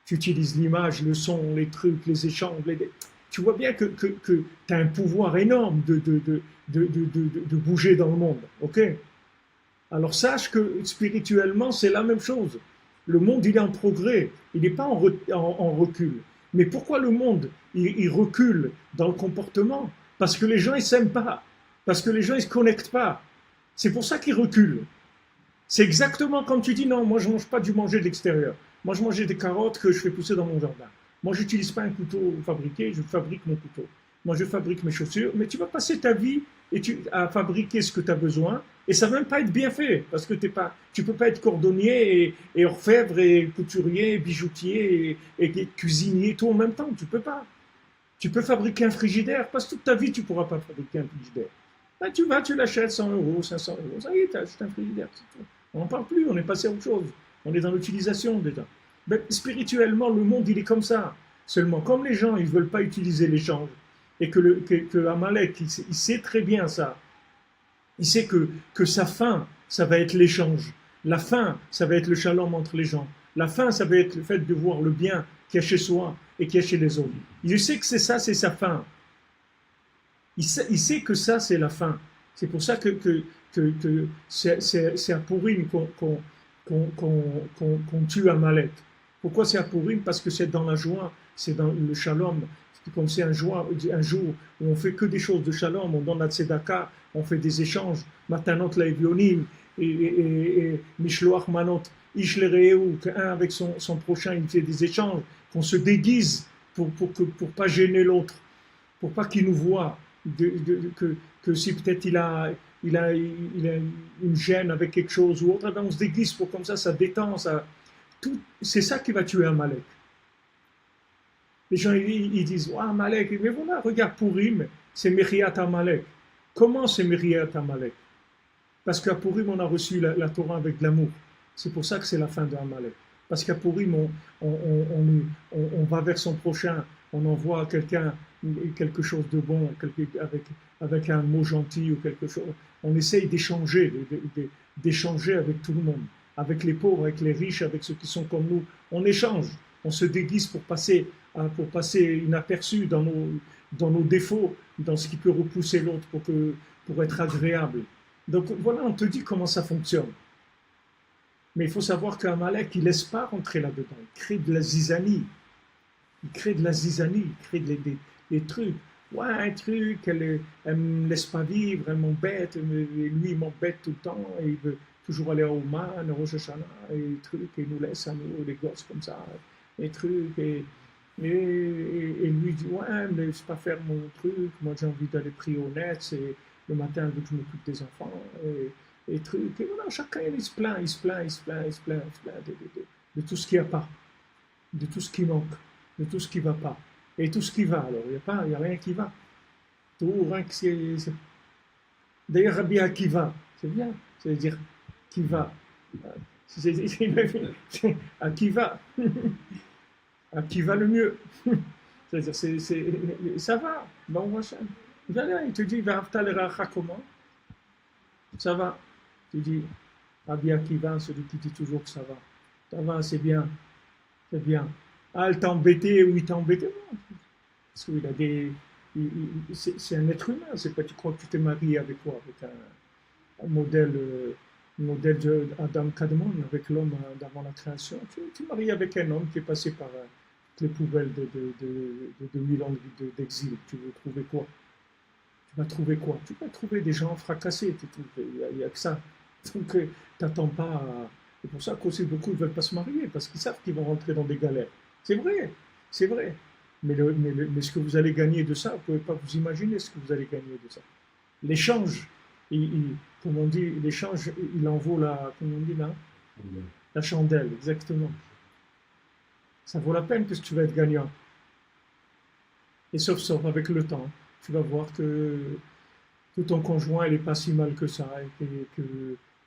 Tu utilises l'image, le son, les trucs, les échanges. Tu vois bien que tu as un pouvoir énorme de bouger dans le monde. Ok? Alors sache que spirituellement, c'est la même chose. Le monde, il est en progrès. Il n'est pas en recul. Mais pourquoi le monde, il recule dans le comportement? Parce que les gens, ils ne s'aiment pas. Parce que les gens, ils ne se connectent pas. C'est pour ça qu'ils reculent. C'est exactement comme tu dis, non, moi, je ne mange pas du manger de l'extérieur. Moi, je mange des carottes que je fais pousser dans mon jardin. Moi, je n'utilise pas un couteau fabriqué, je fabrique mon couteau. Moi, je fabrique mes chaussures. Mais tu vas passer ta vie à fabriquer ce que tu as besoin. Et ça ne va même pas être bien fait. Parce que tu ne peux pas être cordonnier et orfèvre et couturier, et bijoutier et cuisinier, tout en même temps. Tu ne peux pas. Tu peux fabriquer un frigidaire. Parce que toute ta vie, tu ne pourras pas fabriquer un frigidaire. Là, tu l'achètes 100 euros, 500 euros. Ça y est, tu as acheté un frigidaire. On n'en parle plus, on est passé à autre chose. On est dans l'utilisation déjà. Mais spirituellement, le monde, il est comme ça. Seulement, comme les gens, ils ne veulent pas utiliser l'échange, et que Amalek, il sait très bien ça. Il sait que sa fin, ça va être l'échange. La fin, ça va être le shalom entre les gens. La fin, ça va être le fait de voir le bien qu'il y a chez soi et qu'il y a chez les autres. Il sait que c'est ça, c'est sa fin. Il sait que ça, c'est la fin. C'est pour ça que c'est à Purim qu'on tue Amalek. Pourquoi c'est à Purim? Parce que c'est dans la joie, c'est dans le shalom. Comme c'est un jour où on fait que des choses de shalom, on donne la tzedaka, on fait des échanges, matanot laevionim, et mishloach manot ish lereu, qu'un avec son prochain, il fait des échanges, qu'on se déguise pour pas gêner l'autre, pour pas qu'il nous voie, que si peut-être il a une gêne avec quelque chose ou autre, eh ben on se déguise pour comme ça détend, c'est ça qui va tuer Amalek. Les gens ils disent, ah, Amalek, mais voilà, regarde Purim, c'est Mériat Amalek. Comment c'est Mériat Amalek? Parce qu'à Purim, on a reçu la Torah avec de l'amour. C'est pour ça que c'est la fin de Amalek. Parce qu'à Purim, on va vers son prochain, on envoie à quelqu'un quelque chose de bon, avec un mot gentil ou quelque chose. On essaye d'échanger avec tout le monde, avec les pauvres, avec les riches, avec ceux qui sont comme nous. On échange, on se déguise pour passer inaperçu dans nos défauts, dans ce qui peut repousser l'autre pour être agréable. Donc voilà, on te dit comment ça fonctionne. Mais il faut savoir qu'Amalek, il ne laisse pas rentrer là-dedans. Il crée de la zizanie. Il crée des trucs. Ouais, un truc, elle ne me laisse pas vivre, elle m'embête, lui, il m'embête tout le temps, et il veut toujours aller au Oman, au Rosh Hashanah, et trucs, et il nous laisse à nous, les gosses comme ça, et trucs, et lui dit, ouais, mais je ne sais pas faire mon truc, moi j'ai envie d'aller prier au net, c'est le matin, vu que je m'occupe des enfants, et trucs, et voilà, chacun il se plaint de tout ce qu'il n'y a pas, de tout ce qui manque, de tout ce qui ne va pas. Et tout ce qui va, alors, il n'y a rien qui va. Tout, rien que c'est... D'ailleurs, Rabbi Akiva, c'est bien, c'est-à-dire qui va. À qui va. À qui va le mieux. C'est-à-dire, ça va. Bon, machin. Il te dit, comment? Ça va. Tu dis, Rabbi Akiva, celui qui dit toujours que ça va. Ça va, c'est bien. C'est bien. Ah, elle t'a embêté ou il t'a embêté? Non. Parce qu'il a c'est un être humain. C'est pas, tu crois que tu t'es marié avec quoi? Avec un modèle d'Adam Kadmon, avec l'homme d'avant la création. Tu es marié avec un homme qui est passé par les poubelles de 2000 ans d'exil. Tu veux trouver quoi? Tu vas trouver quoi? Tu vas trouver des gens fracassés. Il n'y a que ça. Donc, t'attends pas à... C'est pour ça qu'aussi beaucoup ne veulent pas se marier, parce qu'ils savent qu'ils vont rentrer dans des galères. C'est vrai, c'est vrai. Mais ce que vous allez gagner de ça, vous ne pouvez pas vous imaginer ce que vous allez gagner de ça. L'échange, comme on dit, l'échange, il en vaut comment on dit là? La chandelle, exactement. Ça vaut la peine que tu vas être gagnant. Et sauf avec le temps, tu vas voir que ton conjoint, il n'est pas si mal que ça, et que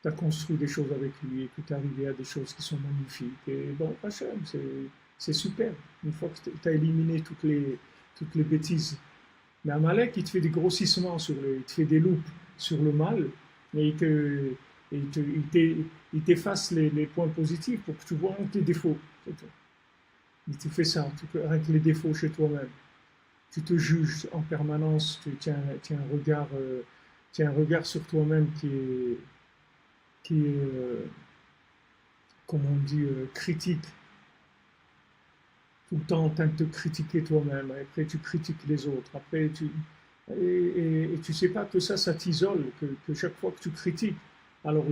tu as construit des choses avec lui, et que tu es arrivé à des choses qui sont magnifiques. Et bon, Hachem, c'est super. Une fois que tu as éliminé toutes les bêtises. Mais Amalek, il te fait des grossissements, il te fait des loupes sur le mal, mais il t'efface les points positifs pour que tu vois tes défauts. Il te fait ça, avec les défauts chez toi-même. Tu te juges en permanence, tu as un regard sur toi-même qui est comme on dit, critique. Tout le temps en train de te critiquer toi-même. Après, tu critiques les autres. Après, et tu sais pas que ça t'isole, que chaque fois que tu critiques, alors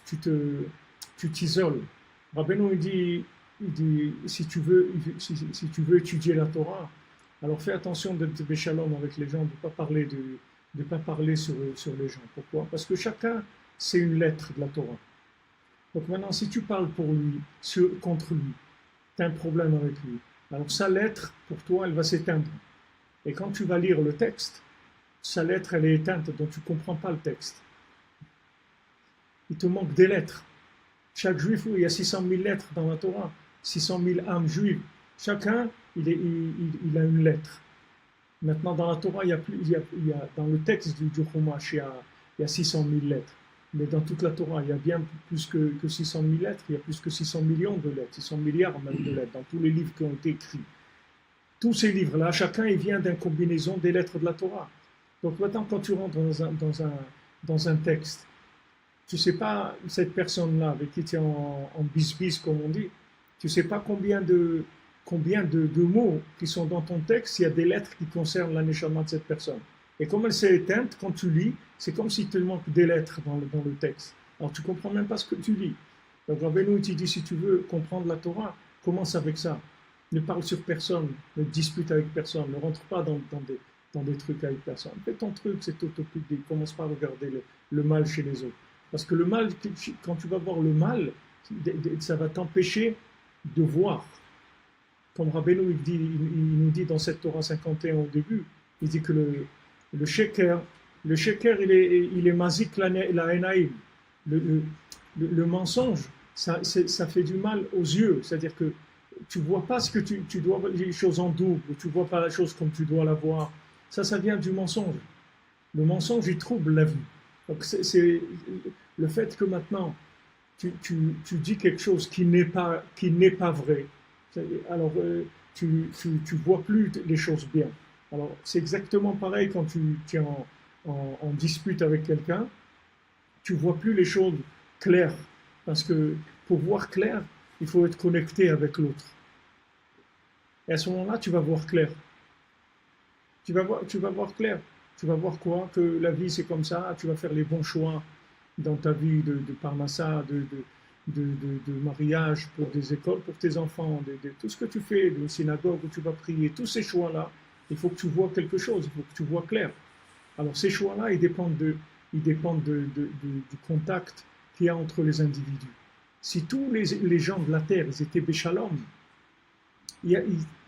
tu t'isoles. Rabbeinu, il dit si tu veux étudier la Torah, alors fais attention d'être béchalom avec les gens, de ne pas parler sur les gens. Pourquoi? Parce que chacun, c'est une lettre de la Torah. Donc maintenant, si tu parles pour lui, contre lui, tu as un problème avec lui. Alors sa lettre, pour toi, elle va s'éteindre. Et quand tu vas lire le texte, sa lettre, elle est éteinte, donc tu ne comprends pas le texte. Il te manque des lettres. Chaque juif, il y a 600 000 lettres dans la Torah, 600 000 âmes juives. Chacun, il a une lettre. Maintenant, dans la Torah, dans le texte du Chumash, il y a 600 000 lettres. Mais dans toute la Torah, il y a bien plus que 600 000 lettres, il y a plus que 600 millions de lettres, 600 milliards même de lettres, dans tous les livres qui ont été écrits. Tous ces livres-là, chacun, il vient d'une combinaison des lettres de la Torah. Donc maintenant, quand tu rentres dans un texte, tu ne sais pas, cette personne-là, avec qui tu es en bis-bis, comme on dit, tu ne sais pas combien de mots qui sont dans ton texte, il y a des lettres qui concernent la neshama de cette personne. Et comme elle s'est éteinte, quand tu lis, c'est comme s'il te manque des lettres dans le texte. Alors tu ne comprends même pas ce que tu lis. Donc Rabbeinu, il dit, si tu veux comprendre la Torah, commence avec ça. Ne parle sur personne, ne dispute avec personne, ne rentre pas dans des trucs avec personne. Fais ton truc, c'est tout public. Commence pas à regarder le mal chez les autres. Parce que le mal, quand tu vas voir le mal, ça va t'empêcher de voir. Comme Rabbeinu il nous dit dans cette Torah 51 au début, il dit que le sheker, il est mazik la enaim. Le mensonge, ça fait du mal aux yeux. C'est-à-dire que tu ne vois pas ce que tu dois, les choses en double, tu ne vois pas la chose comme tu dois la voir. Ça vient du mensonge. Le mensonge, il trouble la vie. Donc c'est le fait que maintenant, tu dis quelque chose qui n'est pas vrai. Alors, tu vois plus les choses bien. Alors, c'est exactement pareil quand tu es en dispute avec quelqu'un, tu vois plus les choses claires. Parce que pour voir clair, il faut être connecté avec l'autre. Et à ce moment-là, tu vas voir clair. Tu vas voir clair. Tu vas voir quoi? Que la vie, c'est comme ça. Tu vas faire les bons choix dans ta vie de parnassa, de mariage, pour des écoles, pour tes enfants, tout ce que tu fais, d'une synagogue où tu vas prier, tous ces choix-là, il faut que tu vois quelque chose, il faut que tu vois clair. Alors ces choix-là, ils dépendent du contact qu'il y a entre les individus. Si tous les gens de la terre ils étaient béchalom,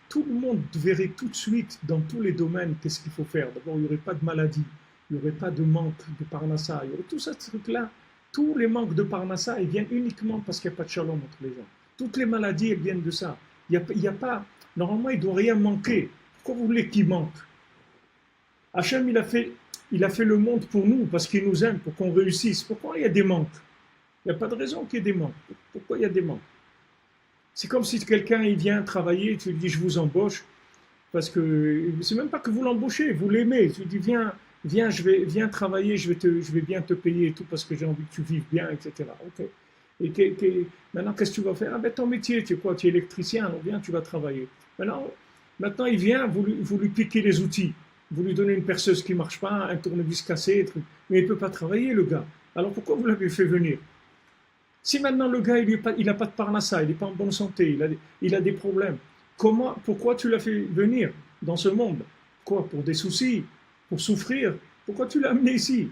tout le monde verrait tout de suite dans tous les domaines qu'est-ce qu'il faut faire. D'abord, il n'y aurait pas de maladie, il n'y aurait pas de manque de parnassa, il y aurait tout ce truc-là. Tous les manques de parnassa, ils viennent uniquement parce qu'il n'y a pas de shalom entre les gens. Toutes les maladies, elles viennent de ça. Il y a pas, normalement, il ne doit rien manquer. Pourquoi vous voulez qu'il manque? Hachem, il a fait le monde pour nous, parce qu'il nous aime, pour qu'on réussisse. Pourquoi il y a des manques? Il n'y a pas de raison qu'il y ait des manques. Pourquoi il y a des manques? C'est comme si quelqu'un il vient travailler, tu lui dis je vous embauche, parce que c'est même pas que vous l'embauchez, vous l'aimez. Tu lui dis viens travailler, je vais bien te payer et tout parce que j'ai envie que tu vives bien, etc. Okay. Et maintenant qu'est-ce que tu vas faire? Ah ben ton métier, tu es quoi? Tu es électricien, alors viens, tu vas travailler. Maintenant il vient, vous lui piquez les outils, vous lui donnez une perceuse qui ne marche pas, un tournevis cassé, mais il ne peut pas travailler le gars. Alors pourquoi vous l'avez fait venir? Si maintenant le gars il n'a pas de parnassa, il n'est pas en bonne santé, il a des problèmes, pourquoi tu l'as fait venir dans ce monde? Quoi? Pour des soucis? Pour souffrir? Pourquoi tu l'as amené ici?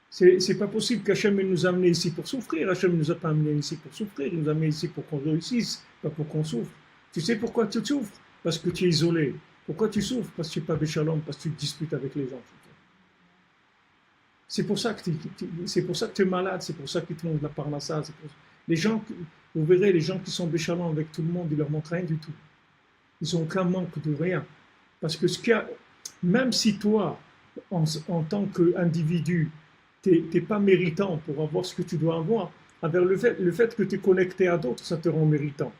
C'est pas possible qu'Hachem nous a amené ici pour souffrir. Hachem ne nous a pas amené ici pour souffrir, il nous a amené ici pour qu'on réussisse, pas pour qu'on souffre. Tu sais pourquoi tu souffres? Parce que tu es isolé. Pourquoi tu souffres? Parce que tu n'es pas béchalom, parce que tu te disputes avec les gens. C'est pour ça que tu es malade, c'est pour ça qu'ils te montrent la parnassa. Les gens, vous verrez, les gens qui sont béchalants avec tout le monde, ils leur montrent rien du tout. Ils n'ont aucun manque de rien. Parce que même si toi, en tant qu'individu, tu n'es pas méritant pour avoir ce que tu dois avoir, avec le fait que tu es connecté à d'autres, ça te rend méritant.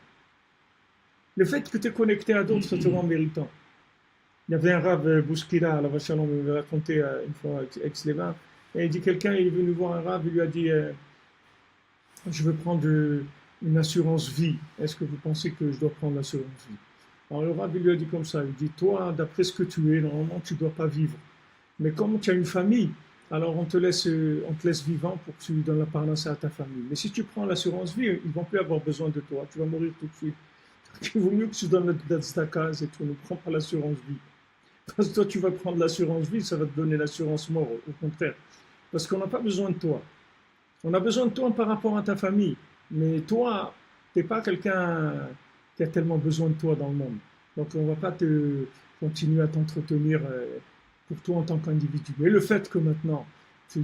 Le fait que tu es connecté à d'autres, ça te rend méritant. Il y avait un Rav Bouskila, la Vachalon me racontait une fois avec Sléva, et il dit quelqu'un il est venu voir un Rav, il lui a dit je veux prendre une assurance vie. Est-ce que vous pensez que je dois prendre l'assurance vie? Alors le Rav il lui a dit comme ça, il dit toi, d'après ce que tu es, normalement tu ne dois pas vivre. Mais comme tu as une famille, alors on te laisse vivant pour que tu donnes la parnassa à ta famille. Mais si tu prends l'assurance vie, ils ne vont plus avoir besoin de toi, tu vas mourir tout de suite. Il vaut mieux que tu donnes la tzedaka et tout, ne prends pas l'assurance vie. Parce que toi, tu vas prendre l'assurance vie, ça va te donner l'assurance mort, au contraire. Parce qu'on n'a pas besoin de toi. On a besoin de toi par rapport à ta famille. Mais toi, tu n'es pas quelqu'un qui a tellement besoin de toi dans le monde. Donc, on ne va pas continuer à t'entretenir pour toi en tant qu'individu. Mais le fait que maintenant, tu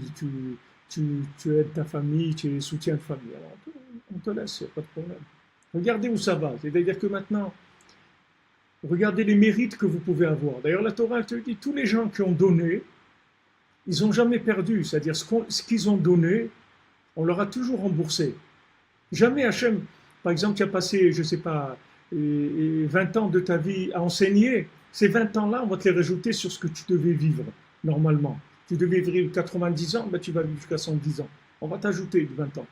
aides ta famille, tu soutiens ta famille, alors on te laisse, il n'y a pas de problème. Regardez où ça va. C'est-à-dire que maintenant, regardez les mérites que vous pouvez avoir. D'ailleurs, la Torah elle te dit, tous les gens qui ont donné, ils n'ont jamais perdu. C'est-à-dire, ce qu'ils ont donné, on leur a toujours remboursé. Jamais Hachem, par exemple, tu as passé, je ne sais pas, 20 ans de ta vie à enseigner. Ces 20 ans-là, on va te les rajouter sur ce que tu devais vivre, normalement. Tu devais vivre 90 ans, ben tu vas vivre jusqu'à 110 ans. On va t'ajouter 20 ans.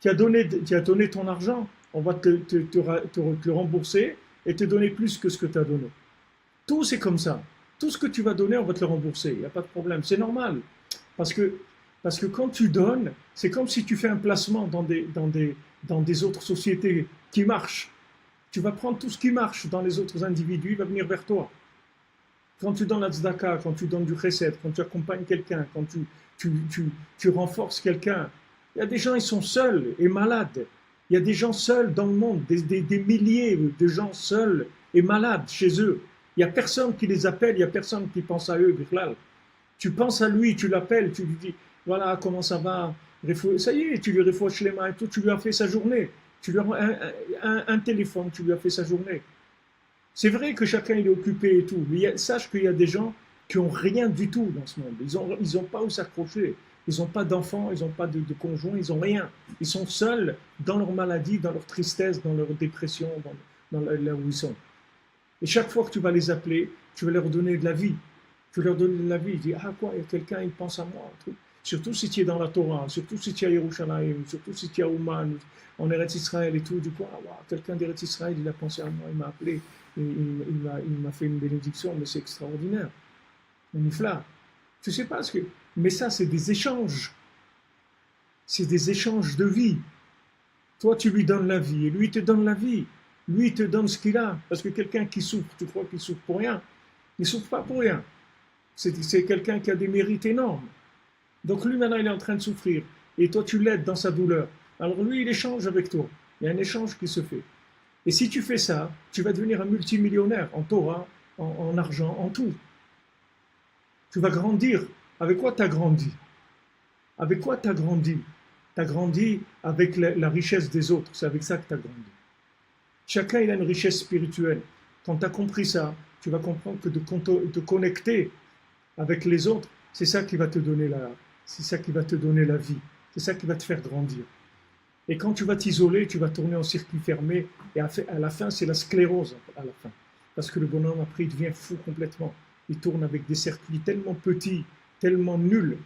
Tu as donné ton argent, on va te le rembourser et te donner plus que ce que tu as donné. Tout c'est comme ça. Tout ce que tu vas donner, on va te le rembourser. Il n'y a pas de problème. C'est normal. Parce que quand tu donnes, c'est comme si tu fais un placement dans des autres sociétés qui marchent. Tu vas prendre tout ce qui marche dans les autres individus, il va venir vers toi. Quand tu donnes la tzedaka, quand tu donnes du chesed, quand tu accompagnes quelqu'un, quand tu renforces quelqu'un, il y a des gens, ils sont seuls et malades. Il y a des gens seuls dans le monde, des milliers de gens seuls et malades chez eux. Il n'y a personne qui les appelle, il n'y a personne qui pense à eux, Bichlal. Tu penses à lui, tu l'appelles, tu lui dis, voilà, comment ça va, ça y est, tu lui réfouches les mains et tout, tu lui as fait sa journée. Tu lui as un téléphone, tu lui as fait sa journée. C'est vrai que chacun il est occupé et tout, mais sache qu'il y a des gens qui n'ont rien du tout dans ce monde. Ils ont pas où s'accrocher. Ils n'ont pas d'enfants, ils n'ont pas de conjoint, ils n'ont rien. Ils sont seuls dans leur maladie, dans leur tristesse, dans leur dépression, là où ils sont. Et chaque fois que tu vas les appeler, tu vas leur donner de la vie. Tu vas leur donner de la vie. Tu dis, ah quoi, il y a quelqu'un, il pense à moi. Truc. Surtout si tu es dans la Torah, surtout si tu es à Yerushalayim, surtout si tu es à Ouman, en Eretz Israël et tout. Du coup, ah, wow, quelqu'un d'Eretz Israël, il a pensé à moi, il m'a appelé, il m'a fait une bénédiction, mais c'est extraordinaire. Nifla. Tu sais pas ce que. Mais ça, c'est des échanges. C'est des échanges de vie. Toi, tu lui donnes la vie et lui, il te donne la vie. Lui, il te donne ce qu'il a. Parce que quelqu'un qui souffre, tu crois qu'il souffre pour rien. Il ne souffre pas pour rien. C'est quelqu'un qui a des mérites énormes. Donc lui, maintenant, il est en train de souffrir. Et toi, tu l'aides dans sa douleur. Alors lui, il échange avec toi. Il y a un échange qui se fait. Et si tu fais ça, tu vas devenir un multimillionnaire en Torah, en argent, en tout. Tu vas grandir. Avec quoi tu as grandi? Avec quoi tu as grandi? Tu as grandi avec la richesse des autres. C'est avec ça que tu as grandi. Chacun il a une richesse spirituelle. Quand tu as compris ça, tu vas comprendre que de te connecter avec les autres, c'est ça qui va te donner c'est ça qui va te donner la vie. C'est ça qui va te faire grandir. Et quand tu vas t'isoler, tu vas tourner en circuit fermé. Et à la fin, c'est la sclérose à la fin. Parce que le bonhomme, après, il devient fou complètement. Il tourne avec des circuits tellement petits, tellement nuls,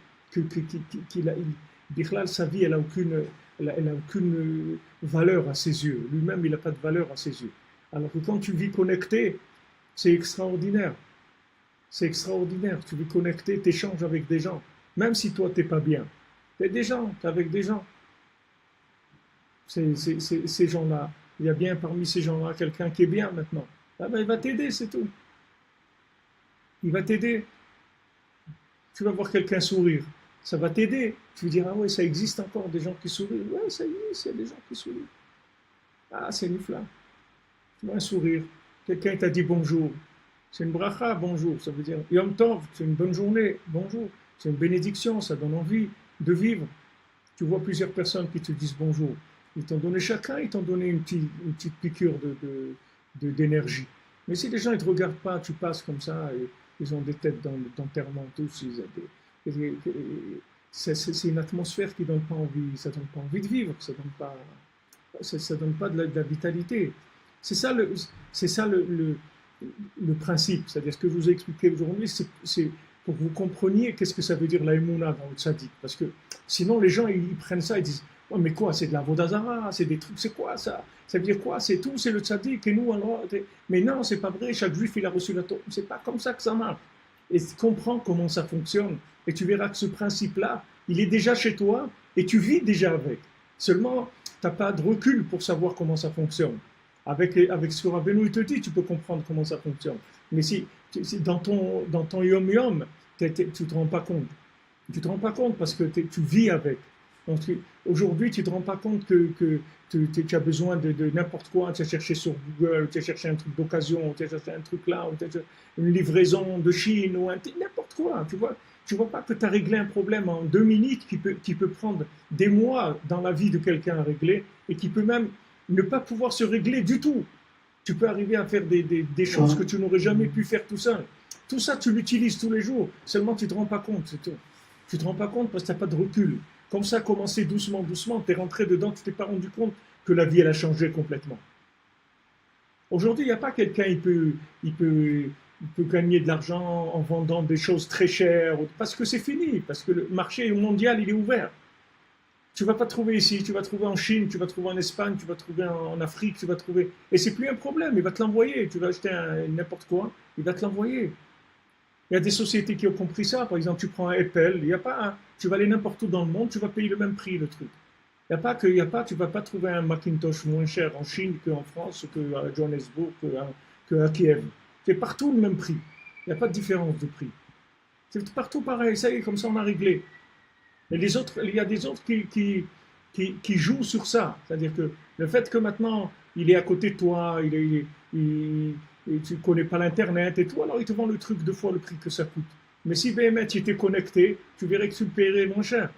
Bichlal, sa vie, elle n'a aucune valeur à ses yeux. Lui-même, il n'a pas de valeur à ses yeux. Alors que quand tu vis connecté, c'est extraordinaire. C'est extraordinaire. Tu vis connecté, tu échanges avec des gens. Même si toi, tu n'es pas bien. Tu es des gens, tu es avec des gens. Ces gens-là, il y a bien parmi ces gens-là quelqu'un qui est bien maintenant. Ah ben, il va t'aider, c'est tout. Il va t'aider. Tu vas voir quelqu'un sourire. Ça va t'aider. Tu vas dire, ah ouais, ça existe encore des gens qui sourient. Ouais, ça existe, il y a des gens qui sourient. Ah, c'est nifla. Tu vois un sourire. Quelqu'un t'a dit bonjour. C'est une bracha, bonjour. Ça veut dire Yom Tov, c'est une bonne journée, bonjour. C'est une bénédiction, ça donne envie de vivre. Tu vois plusieurs personnes qui te disent bonjour. Ils t'ont donné chacun, ils t'ont donné une petite piqûre d'énergie. Mais si les gens ne te regardent pas, tu passes comme ça, et ils ont des têtes d'enterrement tous, c'est une atmosphère qui donne pas envie, ça donne pas envie de vivre, ça donne pas de la vitalité. C'est ça le principe, c'est-à-dire ce que je vous ai expliqué aujourd'hui, c'est pour que vous compreniez qu'est-ce que ça veut dire la émouna dans le tzaddik, parce que sinon les gens ils prennent ça et disent oh, mais quoi, c'est de la vodazara, c'est des trucs, c'est quoi ça? Ça veut dire quoi? C'est tout, c'est le tzaddik et nous alors. Mais non, c'est pas vrai, chaque juif il a reçu la Torah. C'est pas comme ça que ça marche. Et tu comprends comment ça fonctionne. Et tu verras que ce principe-là, il est déjà chez toi et tu vis déjà avec. Seulement, tu n'as pas de recul pour savoir comment ça fonctionne. Avec ce que Rabbeinu te dit, tu peux comprendre comment ça fonctionne. Mais si dans ton yom-yom, tu ne te rends pas compte. Tu ne te rends pas compte parce que tu vis avec. Donc, aujourd'hui, tu ne te rends pas compte que tu as besoin de n'importe quoi. Tu as cherché sur Google, tu as cherché un truc d'occasion, tu as cherché un truc là, ou tu as cherché une livraison de Chine, ou n'importe quoi. Tu vois pas que tu as réglé un problème en 2 minutes qui peut prendre des mois dans la vie de quelqu'un à régler et qui peut même ne pas pouvoir se régler du tout. Tu peux arriver à faire des choses que tu n'aurais jamais pu faire tout seul. Tout ça, tu l'utilises tous les jours. Seulement, tu ne te rends pas compte, c'est tout. Tu ne te rends pas compte parce que tu n'as pas de recul. Comme ça, commencer doucement, tu es rentré dedans, tu ne t'es pas rendu compte que la vie, elle a changé complètement. Aujourd'hui, il n'y a pas quelqu'un, il peut gagner de l'argent en vendant des choses très chères, parce que c'est fini, parce que le marché mondial, il est ouvert. Tu ne vas pas trouver ici, tu vas trouver en Chine, tu vas trouver en Espagne, tu vas trouver en Afrique, tu vas trouver... Et c'est plus un problème, il va te l'envoyer. Tu vas acheter n'importe quoi, il va te l'envoyer. Il y a des sociétés qui ont compris ça. Par exemple, tu prends un Apple, il y a pas tu vas aller n'importe où dans le monde, tu vas payer le même prix, le truc. Il Il y a pas, tu ne vas pas trouver un Macintosh moins cher en Chine qu'en France, qu'à Johannesburg, qu'à Kiev. C'est partout le même prix. Il n'y a pas de différence de prix. C'est partout pareil, ça y est, comme ça on a réglé. Et les autres, il y a des autres qui jouent sur ça. C'est-à-dire que le fait que maintenant il est à côté de toi, et tu ne connais pas l'internet et tout, alors il te vend le truc deux fois le prix que ça coûte. Mais si BMS tu étais connecté, tu verrais que tu le paierais moins cher.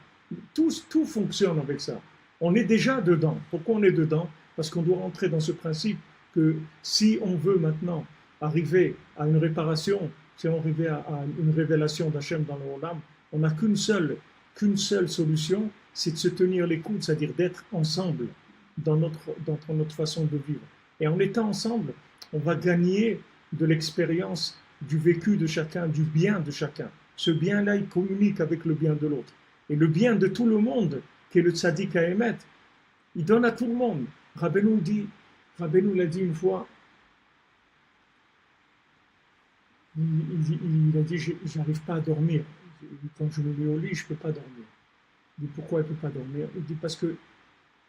Tout fonctionne avec ça. On est déjà dedans. Pourquoi on est dedans? Parce qu'on doit rentrer dans ce principe que si on veut maintenant arriver à une réparation, si on veut arriver à une révélation d'Hachem dans le Olam, on n'a qu'une seule solution, c'est de se tenir les coudes, c'est-à-dire d'être ensemble dans notre façon de vivre. Et en étant ensemble, on va gagner de l'expérience du vécu de chacun, du bien de chacun. Ce bien-là, il communique avec le bien de l'autre. Et le bien de tout le monde, qui est le tzaddik à Emet, il donne à tout le monde. Rabbeinu l'a dit une fois, il a dit, j'arrive pas à dormir. Quand je me mets au lit, je ne peux pas dormir. Il dit, pourquoi il ne peut pas dormir? Il dit, parce que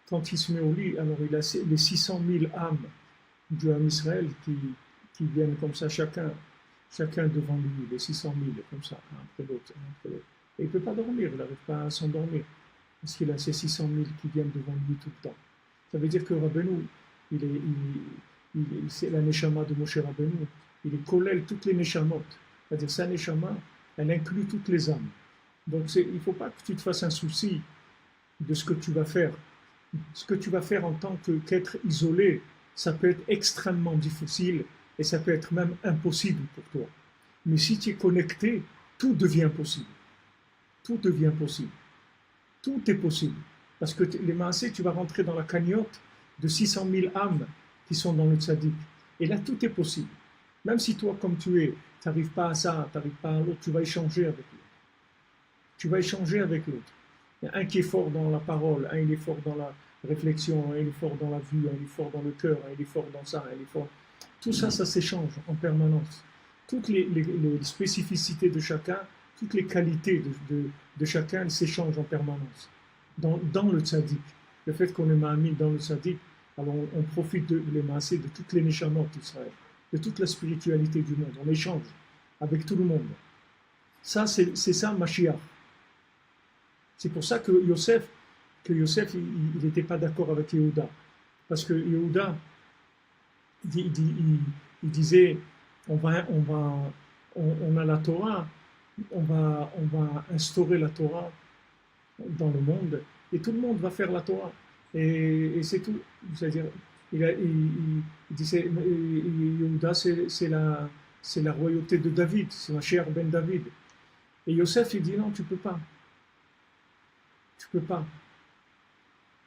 quand il se met au lit, alors il a les 600 000 âmes du Ham Israël qui viennent comme ça, chacun devant lui, les 600 000, comme ça, un après l'autre. Et il ne peut pas dormir, il n'arrive pas à s'endormir, parce qu'il a ces 600 000 qui viennent devant lui tout le temps. Ça veut dire que Rabbeinu, c'est la Neshama de Moshe Rabbeinu, il est collèle toutes les Neshamot. C'est-à-dire sa Neshama, elle inclut toutes les âmes. Donc il ne faut pas que tu te fasses un souci de ce que tu vas faire. Ce que tu vas faire en tant qu'être isolé, ça peut être extrêmement difficile et ça peut être même impossible pour toi. Mais si tu es connecté, tout devient possible. Tout devient possible. Tout est possible. Parce que les maasés, tu vas rentrer dans la cagnotte de 600 000 âmes qui sont dans le tzaddik. Et là, tout est possible. Même si toi, comme tu es, tu n'arrives pas à ça, tu n'arrives pas à l'autre, tu vas échanger avec l'autre. Tu vas échanger avec l'autre. Il y a un qui est fort dans la parole, un il est fort dans la réflexion, un il est fort dans la vue, un il est fort dans le cœur, un il est fort dans ça, un il est fort... Tout ça, ça s'échange en permanence. Toutes les spécificités de chacun, toutes les qualités de chacun, elles s'échangent en permanence. Dans le tzaddik, le fait qu'on est ma'amim dans le tzaddik, alors on profite les maasés de toutes les neshamot d'Israël, de toute la spiritualité du monde. On échange avec tout le monde. Ça, c'est ça, Mashiach. C'est pour ça que Yosef il n'était pas d'accord avec Yehuda. Parce que Yehuda, il disait, on a la Torah, on va instaurer la Torah dans le monde, et tout le monde va faire la Torah. Et c'est tout. C'est-à-dire, il disait, Yehuda, c'est la royauté de David, c'est ma chère Ben David. Et Yosef, il dit, non, tu peux pas. Tu peux pas.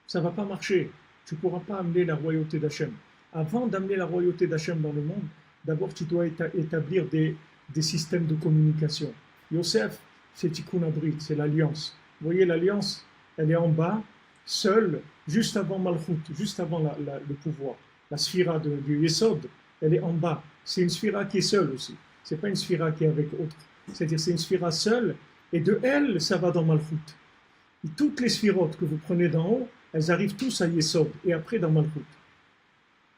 Ça va pas marcher. Tu pourras pas amener la royauté d'Hachem. Avant d'amener la royauté d'Hachem dans le monde, d'abord tu dois établir des systèmes de communication. Yosef, c'est Tikkun Abrit, c'est l'alliance. Vous voyez, l'alliance, elle est en bas, seule, juste avant Malchut, juste avant le pouvoir. La sphira du Yesod, elle est en bas. C'est une sphira qui est seule aussi. C'est pas une sphira qui est avec autre. C'est-à-dire c'est une sphira seule, et de elle, ça va dans Malchut. Et toutes les sphirotes que vous prenez d'en haut, elles arrivent tous à Yesod, et après dans Malchut.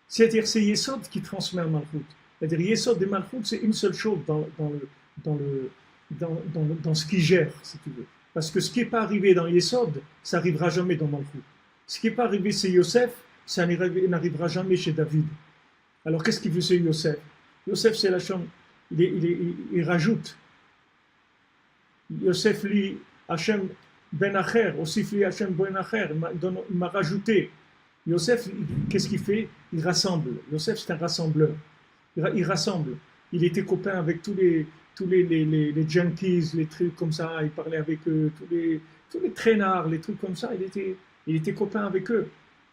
C'est-à-dire c'est Yesod qui transmet à Malchut. C'est-à-dire Yesod et Malchut, c'est une seule chose dans ce qui gère, si tu veux. Parce que ce qui n'est pas arrivé dans Yesod, ça n'arrivera jamais dans Malchut. Ce qui n'est pas arrivé chez Yosef, ça n'arrivera jamais chez David. Alors qu'est-ce qu'il veut chez Yosef? Yosef, c'est la chambre. Il rajoute. Yosef lit Hachem Ben Acher, aussi lit Hachem Ben Acher, il m'a rajouté. Yosef, qu'est-ce qu'il fait? Il rassemble. Yosef, c'est un rassembleur. Il rassemble. Il était copain avec tous les junkies, les trucs comme ça. Il parlait avec eux, tous les traînards, les trucs comme ça. Il était copain avec eux.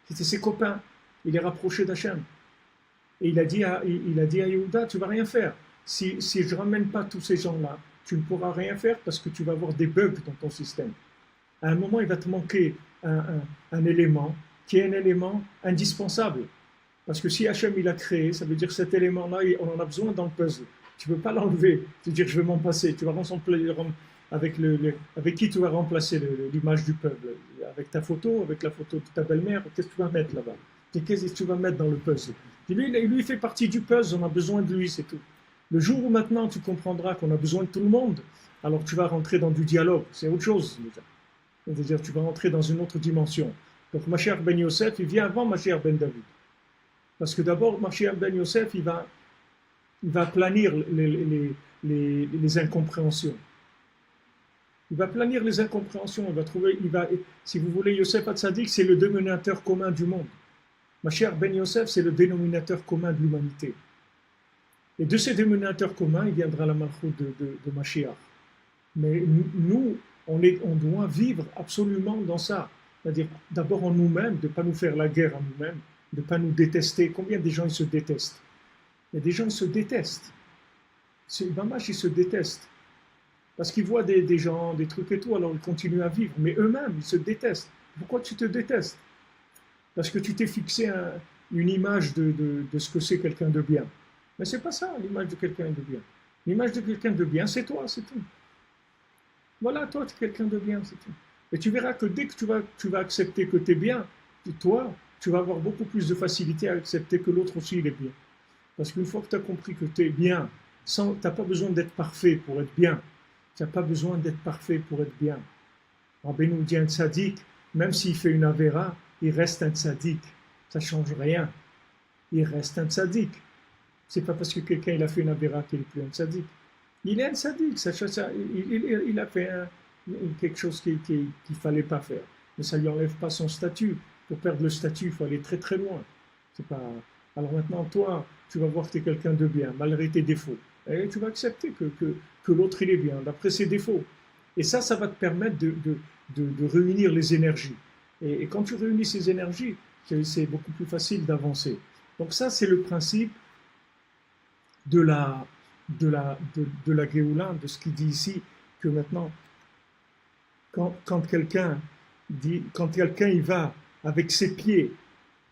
C'était ses copains. Il est rapproché d'Hachem. Et il a dit à Yehuda, tu ne vas rien faire. Si je ne ramène pas tous ces gens-là, tu ne pourras rien faire parce que tu vas avoir des bugs dans ton système. À un moment, il va te manquer un élément qui est un élément indispensable. Parce que si Hachem il a créé, ça veut dire que cet élément-là, on en a besoin dans le puzzle. Tu ne peux pas l'enlever. Tu veux dire, je vais m'en passer. Tu vas avec qui tu vas remplacer l'image du peuple? Avec ta photo, avec la photo de ta belle-mère, qu'est-ce que tu vas mettre là-bas? Qu'est-ce que tu vas mettre dans le puzzle? Lui, il fait partie du puzzle, on a besoin de lui, c'est tout. Le jour où maintenant tu comprendras qu'on a besoin de tout le monde, alors tu vas rentrer dans du dialogue, c'est autre chose déjà. C'est-à-dire tu vas rentrer dans une autre dimension. Donc Mashiach ben Yosef, il vient avant Mashiach ben David. Parce que d'abord, Mashiach ben Yosef, il va planir les incompréhensions. Il va planir les incompréhensions, si vous voulez, Yosef Hatzadik, c'est le dénominateur commun du monde. Mashiach ben Yosef, c'est le dénominateur commun de l'humanité. Et de ces dénominateurs communs, il viendra la malchoute de Mashiach. Mais nous, on doit vivre absolument dans ça. C'est-à-dire, d'abord en nous-mêmes, de ne pas nous faire la guerre à nous-mêmes, de ne pas nous détester. Combien de gens ils se détestent? Il y a des gens qui se détestent. Mamash, ils se détestent. Parce qu'ils voient des gens, des trucs et tout, alors ils continuent à vivre. Mais eux-mêmes, ils se détestent. Pourquoi tu te détestes? Parce que tu t'es fixé une image de ce que c'est quelqu'un de bien. Mais ce n'est pas ça, l'image de quelqu'un de bien. L'image de quelqu'un de bien, c'est toi, c'est tout. Voilà, toi, tu es quelqu'un de bien, c'est tout. Et tu verras que dès que tu vas accepter que tu es bien, toi, tu vas avoir beaucoup plus de facilité à accepter que l'autre aussi, il est bien. Parce qu'une fois que tu as compris que tu es bien, tu n'as pas besoin d'être parfait pour être bien. Tu n'as pas besoin d'être parfait pour être bien. Rabbi nous dit un tzaddik, même s'il fait une avéra, il reste un tzaddik. Ça ne change rien. Il reste un tzaddik. C'est pas parce que quelqu'un il a fait une avéra qu'il n'est plus un tzaddik. Il est un tzaddik. Il a fait quelque chose qu'il ne fallait pas faire. Mais ça ne lui enlève pas son statut. Pour perdre le statut, il faut aller très très loin. C'est pas... Alors maintenant, toi, tu vas voir que tu es quelqu'un de bien, malgré tes défauts. Et tu vas accepter que l'autre il est bien, d'après ses défauts. Et ça va te permettre de réunir les énergies. Et quand tu réunis ces énergies, c'est beaucoup plus facile d'avancer. Donc ça, c'est le principe de la Géoula, de ce qu'il dit ici, que maintenant, quand quelqu'un il va avec ses pieds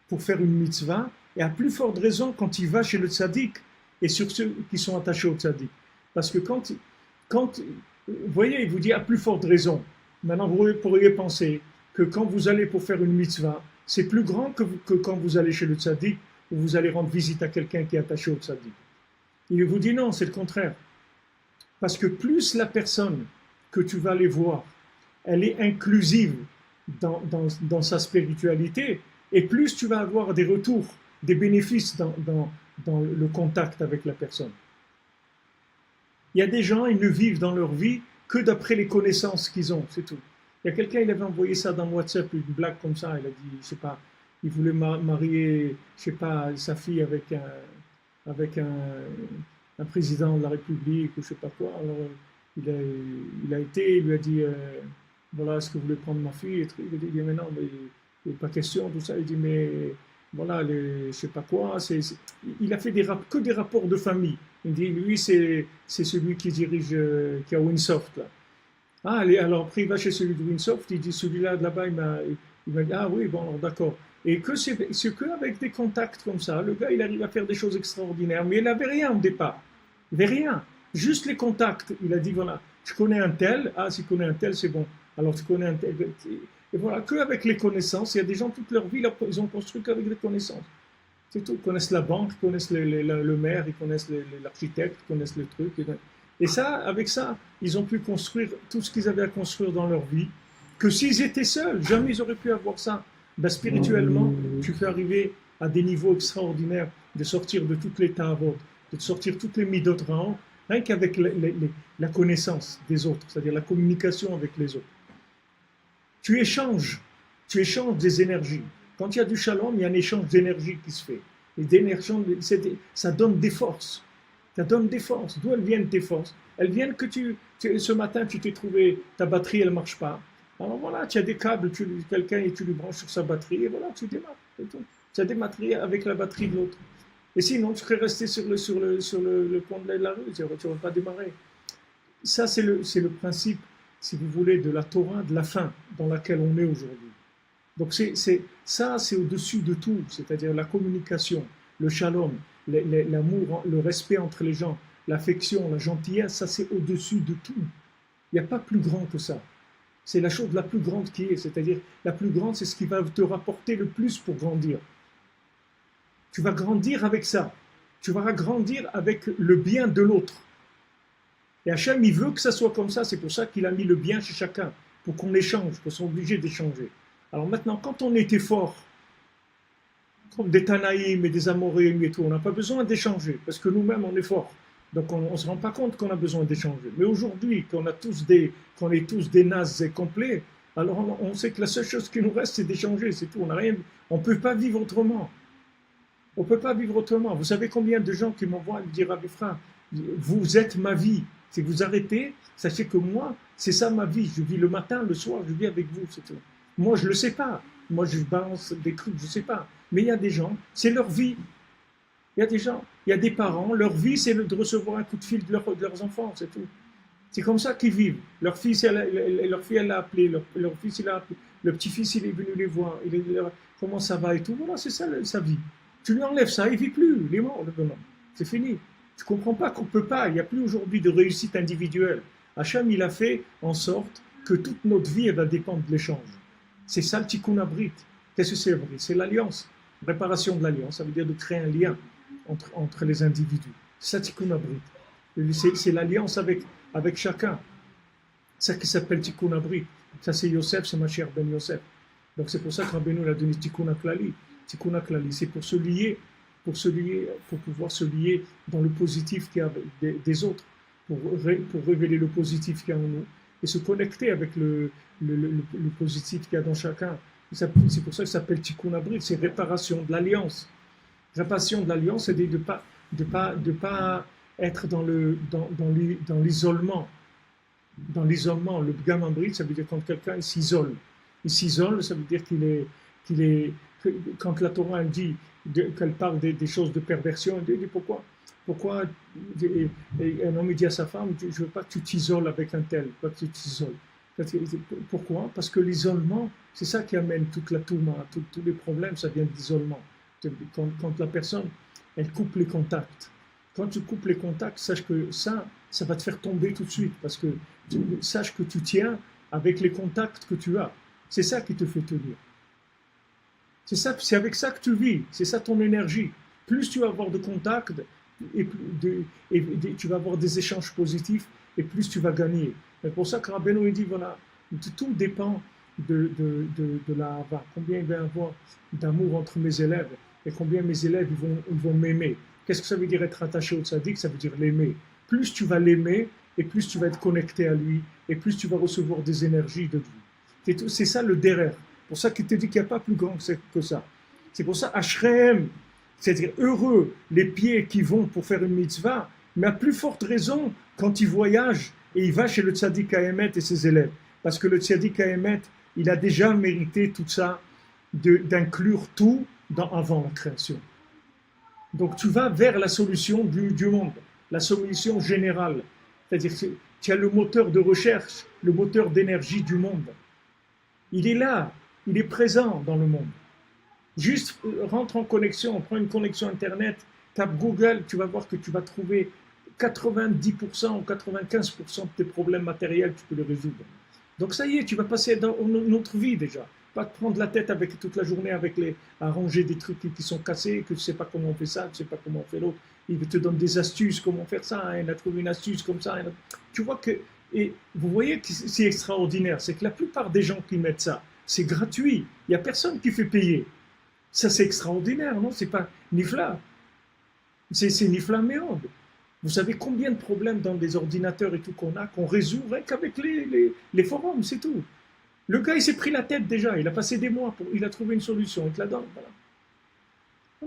pour faire une mitzvah, et à plus forte raison quand il va chez le tzaddik et sur ceux qui sont attachés au tzaddik. Parce que quand vous voyez, il vous dit à plus forte raison. Maintenant, vous pourriez penser que quand vous allez pour faire une mitzvah, c'est plus grand que quand vous allez chez le tzaddik ou vous allez rendre visite à quelqu'un qui est attaché au tzaddik. Il vous dit non, c'est le contraire. Parce que plus la personne que tu vas aller voir, elle est inclusive dans sa spiritualité, et plus tu vas avoir des retours, des bénéfices dans le contact avec la personne. Il y a des gens, ils ne vivent dans leur vie que d'après les connaissances qu'ils ont, c'est tout. Il y a quelqu'un, il avait envoyé ça dans WhatsApp, une blague comme ça, il a dit, je sais pas, il voulait marier, je sais pas, sa fille avec un président de la République ou je sais pas quoi. Alors il a été, il lui a dit voilà, est-ce que vous voulez prendre ma fille? Et il a dit mais non, mais il n'est pas question, tout ça. Il dit mais voilà, je sais pas quoi. Il a fait que des rapports de famille. Il dit lui c'est celui qui dirige, qui a Winsoft là. Ah, alors après il va chez celui de Winsoft, il dit celui-là de là-bas, il m'a dit ah oui, bon alors d'accord. Et c'est que avec des contacts comme ça, le gars il arrive à faire des choses extraordinaires, mais il n'avait rien au départ. Il n'avait rien. Juste les contacts. Il a dit voilà, je connais un tel, ah si tu connais un tel, c'est bon. Alors tu connais un tel. Et voilà, qu'avec les connaissances, il y a des gens toute leur vie, ils ont construit qu'avec des connaissances. C'est tout. Ils connaissent la banque, ils connaissent le maire, ils connaissent l'architecte, ils connaissent le truc. Et ça, avec ça, ils ont pu construire tout ce qu'ils avaient à construire dans leur vie, que s'ils étaient seuls, jamais ils auraient pu avoir ça. Ben, spirituellement, tu peux arriver à des niveaux extraordinaires, de sortir de toutes les ta'avot, de sortir toutes les midot ra'an, rien qu'avec la connaissance des autres, c'est-à-dire la communication avec les autres. Tu échanges des énergies. Quand il y a du shalom, il y a un échange d'énergie qui se fait. Et ça donne des forces. Ça donne des forces. D'où elles viennent tes forces? Elles viennent que ce matin, tu t'es trouvé, ta batterie, elle ne marche pas. Alors voilà, tu as des câbles, quelqu'un et tu lui branches sur sa batterie, et voilà, tu démarres. Tu as des batteries avec la batterie de l'autre. Et sinon, tu serais resté sur le pont de la rue, tu n'aurais pas démarré. Ça, c'est le principe, si vous voulez, de la Torah, de la fin dans laquelle on est aujourd'hui. Donc ça, c'est au-dessus de tout, c'est-à-dire la communication, le shalom, l'amour, le respect entre les gens, l'affection, la gentillesse, ça c'est au-dessus de tout. Il n'y a pas plus grand que ça. C'est la chose la plus grande qui est, c'est-à-dire la plus grande, c'est ce qui va te rapporter le plus pour grandir. Tu vas grandir avec ça. Tu vas grandir avec le bien de l'autre. Et Hachem, il veut que ça soit comme ça, c'est pour ça qu'il a mis le bien chez chacun, pour qu'on échange, qu'on soit obligé d'échanger. Alors maintenant, quand on était fort, comme des Tanaïm et des Amoréim et tout, on n'a pas besoin d'échanger, parce que nous-mêmes, on est forts. Donc on ne se rend pas compte qu'on a besoin d'échanger. Mais aujourd'hui, qu'on est tous des nazes et complets, alors on sait que la seule chose qui nous reste, c'est d'échanger, c'est tout. On ne peut pas vivre autrement. On ne peut pas vivre autrement. Vous savez combien de gens qui m'envoient me dire, Rabbi Frère, vous êtes ma vie. Si vous arrêtez, sachez que moi, c'est ça ma vie. Je vis le matin, le soir, je vis avec vous, c'est tout. Moi, je ne le sais pas. Moi, je balance des trucs, je ne sais pas. Mais il y a des gens, c'est leur vie. Il y a des gens, il y a des parents, leur vie, c'est de recevoir un coup de fil de leurs enfants, c'est tout. C'est comme ça qu'ils vivent. Leur fille, elle l'a appelé, leur fils, il a appelé, le petit-fils, il est venu les voir, comment ça va et tout. Voilà, c'est ça sa vie. Tu lui enlèves ça, il ne vit plus, il est mort, le bonhomme. C'est fini. Tu ne comprends pas qu'on ne peut pas, il n'y a plus aujourd'hui de réussite individuelle. Hachem, il a fait en sorte que toute notre vie, elle va dépendre de l'échange. C'est ça le tikkun abrit. Qu'est-ce que c'est le brit? C'est l'alliance. Réparation de l'alliance, ça veut dire de créer un lien entre les individus. C'est ça tikkun abrit. C'est l'alliance avec chacun. C'est ça qui s'appelle tikkun abrit. Ça c'est Yosef, c'est ma chère Ben Yosef. Donc c'est pour ça que Rabbeinu a donné tikkun aklali. Tikkun aklali, c'est pour se lier, pour pouvoir se lier dans le positif qu'il y a des autres, pour révéler le positif qu'il y a en nous et se connecter avec le positif qu'il y a dans chacun. C'est pour ça que ça s'appelle tikkun abrit, c'est réparation de l'alliance. Réparation de l'alliance, c'est de ne pas être dans l'isolement. Dans l'isolement, le Pgam Abrit, ça veut dire quand quelqu'un s'isole. Il s'isole, ça veut dire qu'il est quand la Torah elle dit qu'elle parle des choses de perversion, elle dit pourquoi un homme dit à sa femme, je ne veux pas que tu t'isoles avec un tel, pas que tu t'isoles. Pourquoi? Parce que l'isolement, c'est ça qui amène toute la touma, tous les problèmes, ça vient de l'isolement. Quand la personne, elle coupe les contacts. Quand tu coupes les contacts, sache que ça va te faire tomber tout de suite, parce que sache que tu tiens avec les contacts que tu as. C'est ça qui te fait tenir. C'est avec ça que tu vis, c'est ça ton énergie. Plus tu vas avoir de contacts, et tu vas avoir des échanges positifs, et plus tu vas gagner. C'est pour ça que Rabbeinu dit, voilà, tout dépend de la Hava. Combien il va y avoir d'amour entre mes élèves, et combien mes élèves ils vont m'aimer. Qu'est-ce que ça veut dire être attaché au tzaddik? Ça veut dire l'aimer. Plus tu vas l'aimer, et plus tu vas être connecté à lui, et plus tu vas recevoir des énergies de lui. C'est ça le derrière. C'est pour ça qu'il te dit qu'il n'y a pas plus grand que ça. C'est pour ça, Ashrem, c'est-à-dire heureux les pieds qui vont pour faire une mitzvah, mais à plus forte raison quand il voyage et il va chez le tzaddik Haemet et ses élèves. Parce que le tzaddik Haemet, il a déjà mérité tout ça, d'inclure tout avant la création. Donc tu vas vers la solution du monde, la solution générale. C'est-à-dire que tu as le moteur de recherche, le moteur d'énergie du monde. Il est là, il est présent dans le monde. Juste rentre en connexion, prends une connexion Internet, tape Google, tu vas voir que tu vas trouver 90% ou 95% de tes problèmes matériels, tu peux les résoudre. Donc ça y est, tu vas passer dans une autre vie déjà. Pas te prendre la tête avec toute la journée à ranger des trucs qui sont cassés, que tu ne sais pas comment on fait ça, tu ne sais pas comment on fait l'autre. Il te donne des astuces, comment faire ça, il a trouvé une astuce comme ça. Tu vois que, et vous voyez que c'est extraordinaire, c'est que la plupart des gens qui mettent ça, c'est gratuit, il n'y a personne qui fait payer. Ça c'est extraordinaire, non? C'est pas nifla. C'est nifla méande. Vous savez combien de problèmes dans les ordinateurs et tout qu'on résout rien qu'avec les forums, c'est tout. Le gars, il s'est pris la tête déjà, il a passé des mois, il a trouvé une solution, il te la donne, voilà.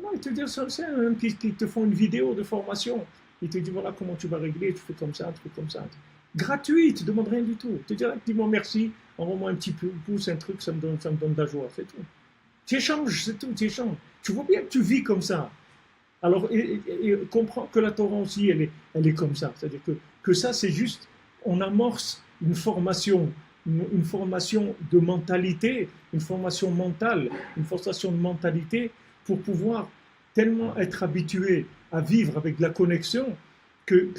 Non, il te dit, c'est un qui te font une vidéo de formation, il te dit, voilà comment tu vas régler, tu fais comme ça, tu fais comme ça. Gratuit, il ne te demande rien du tout. Il te dit, dis-moi merci, envoie-moi un petit pouce, un truc, ça me donne de la joie, c'est tout. Tu échanges, c'est tout, tu échanges. Tu vois bien que tu vis comme ça. Alors, et comprends que la Torah aussi, elle est comme ça. C'est-à-dire que ça, c'est juste, on amorce une formation de mentalité, une formation mentale, une formation de mentalité pour pouvoir tellement être habitué à vivre avec de la connexion que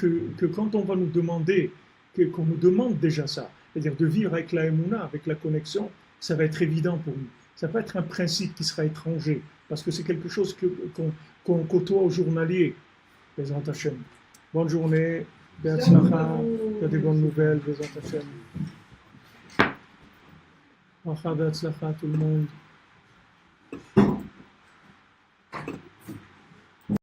quand on va nous demander qu'on nous demande déjà ça. C'est-à-dire de vivre avec la Emouna, avec la connexion, ça va être évident pour nous. Ça va pas être un principe qui sera étranger, parce que c'est quelque chose qu'on côtoie au journalier. Bezrat Hashem. Bonne journée, Be'atzlacha, il y a des bonnes nouvelles, Bezrat Hashem. Be'atzlacha tout le monde.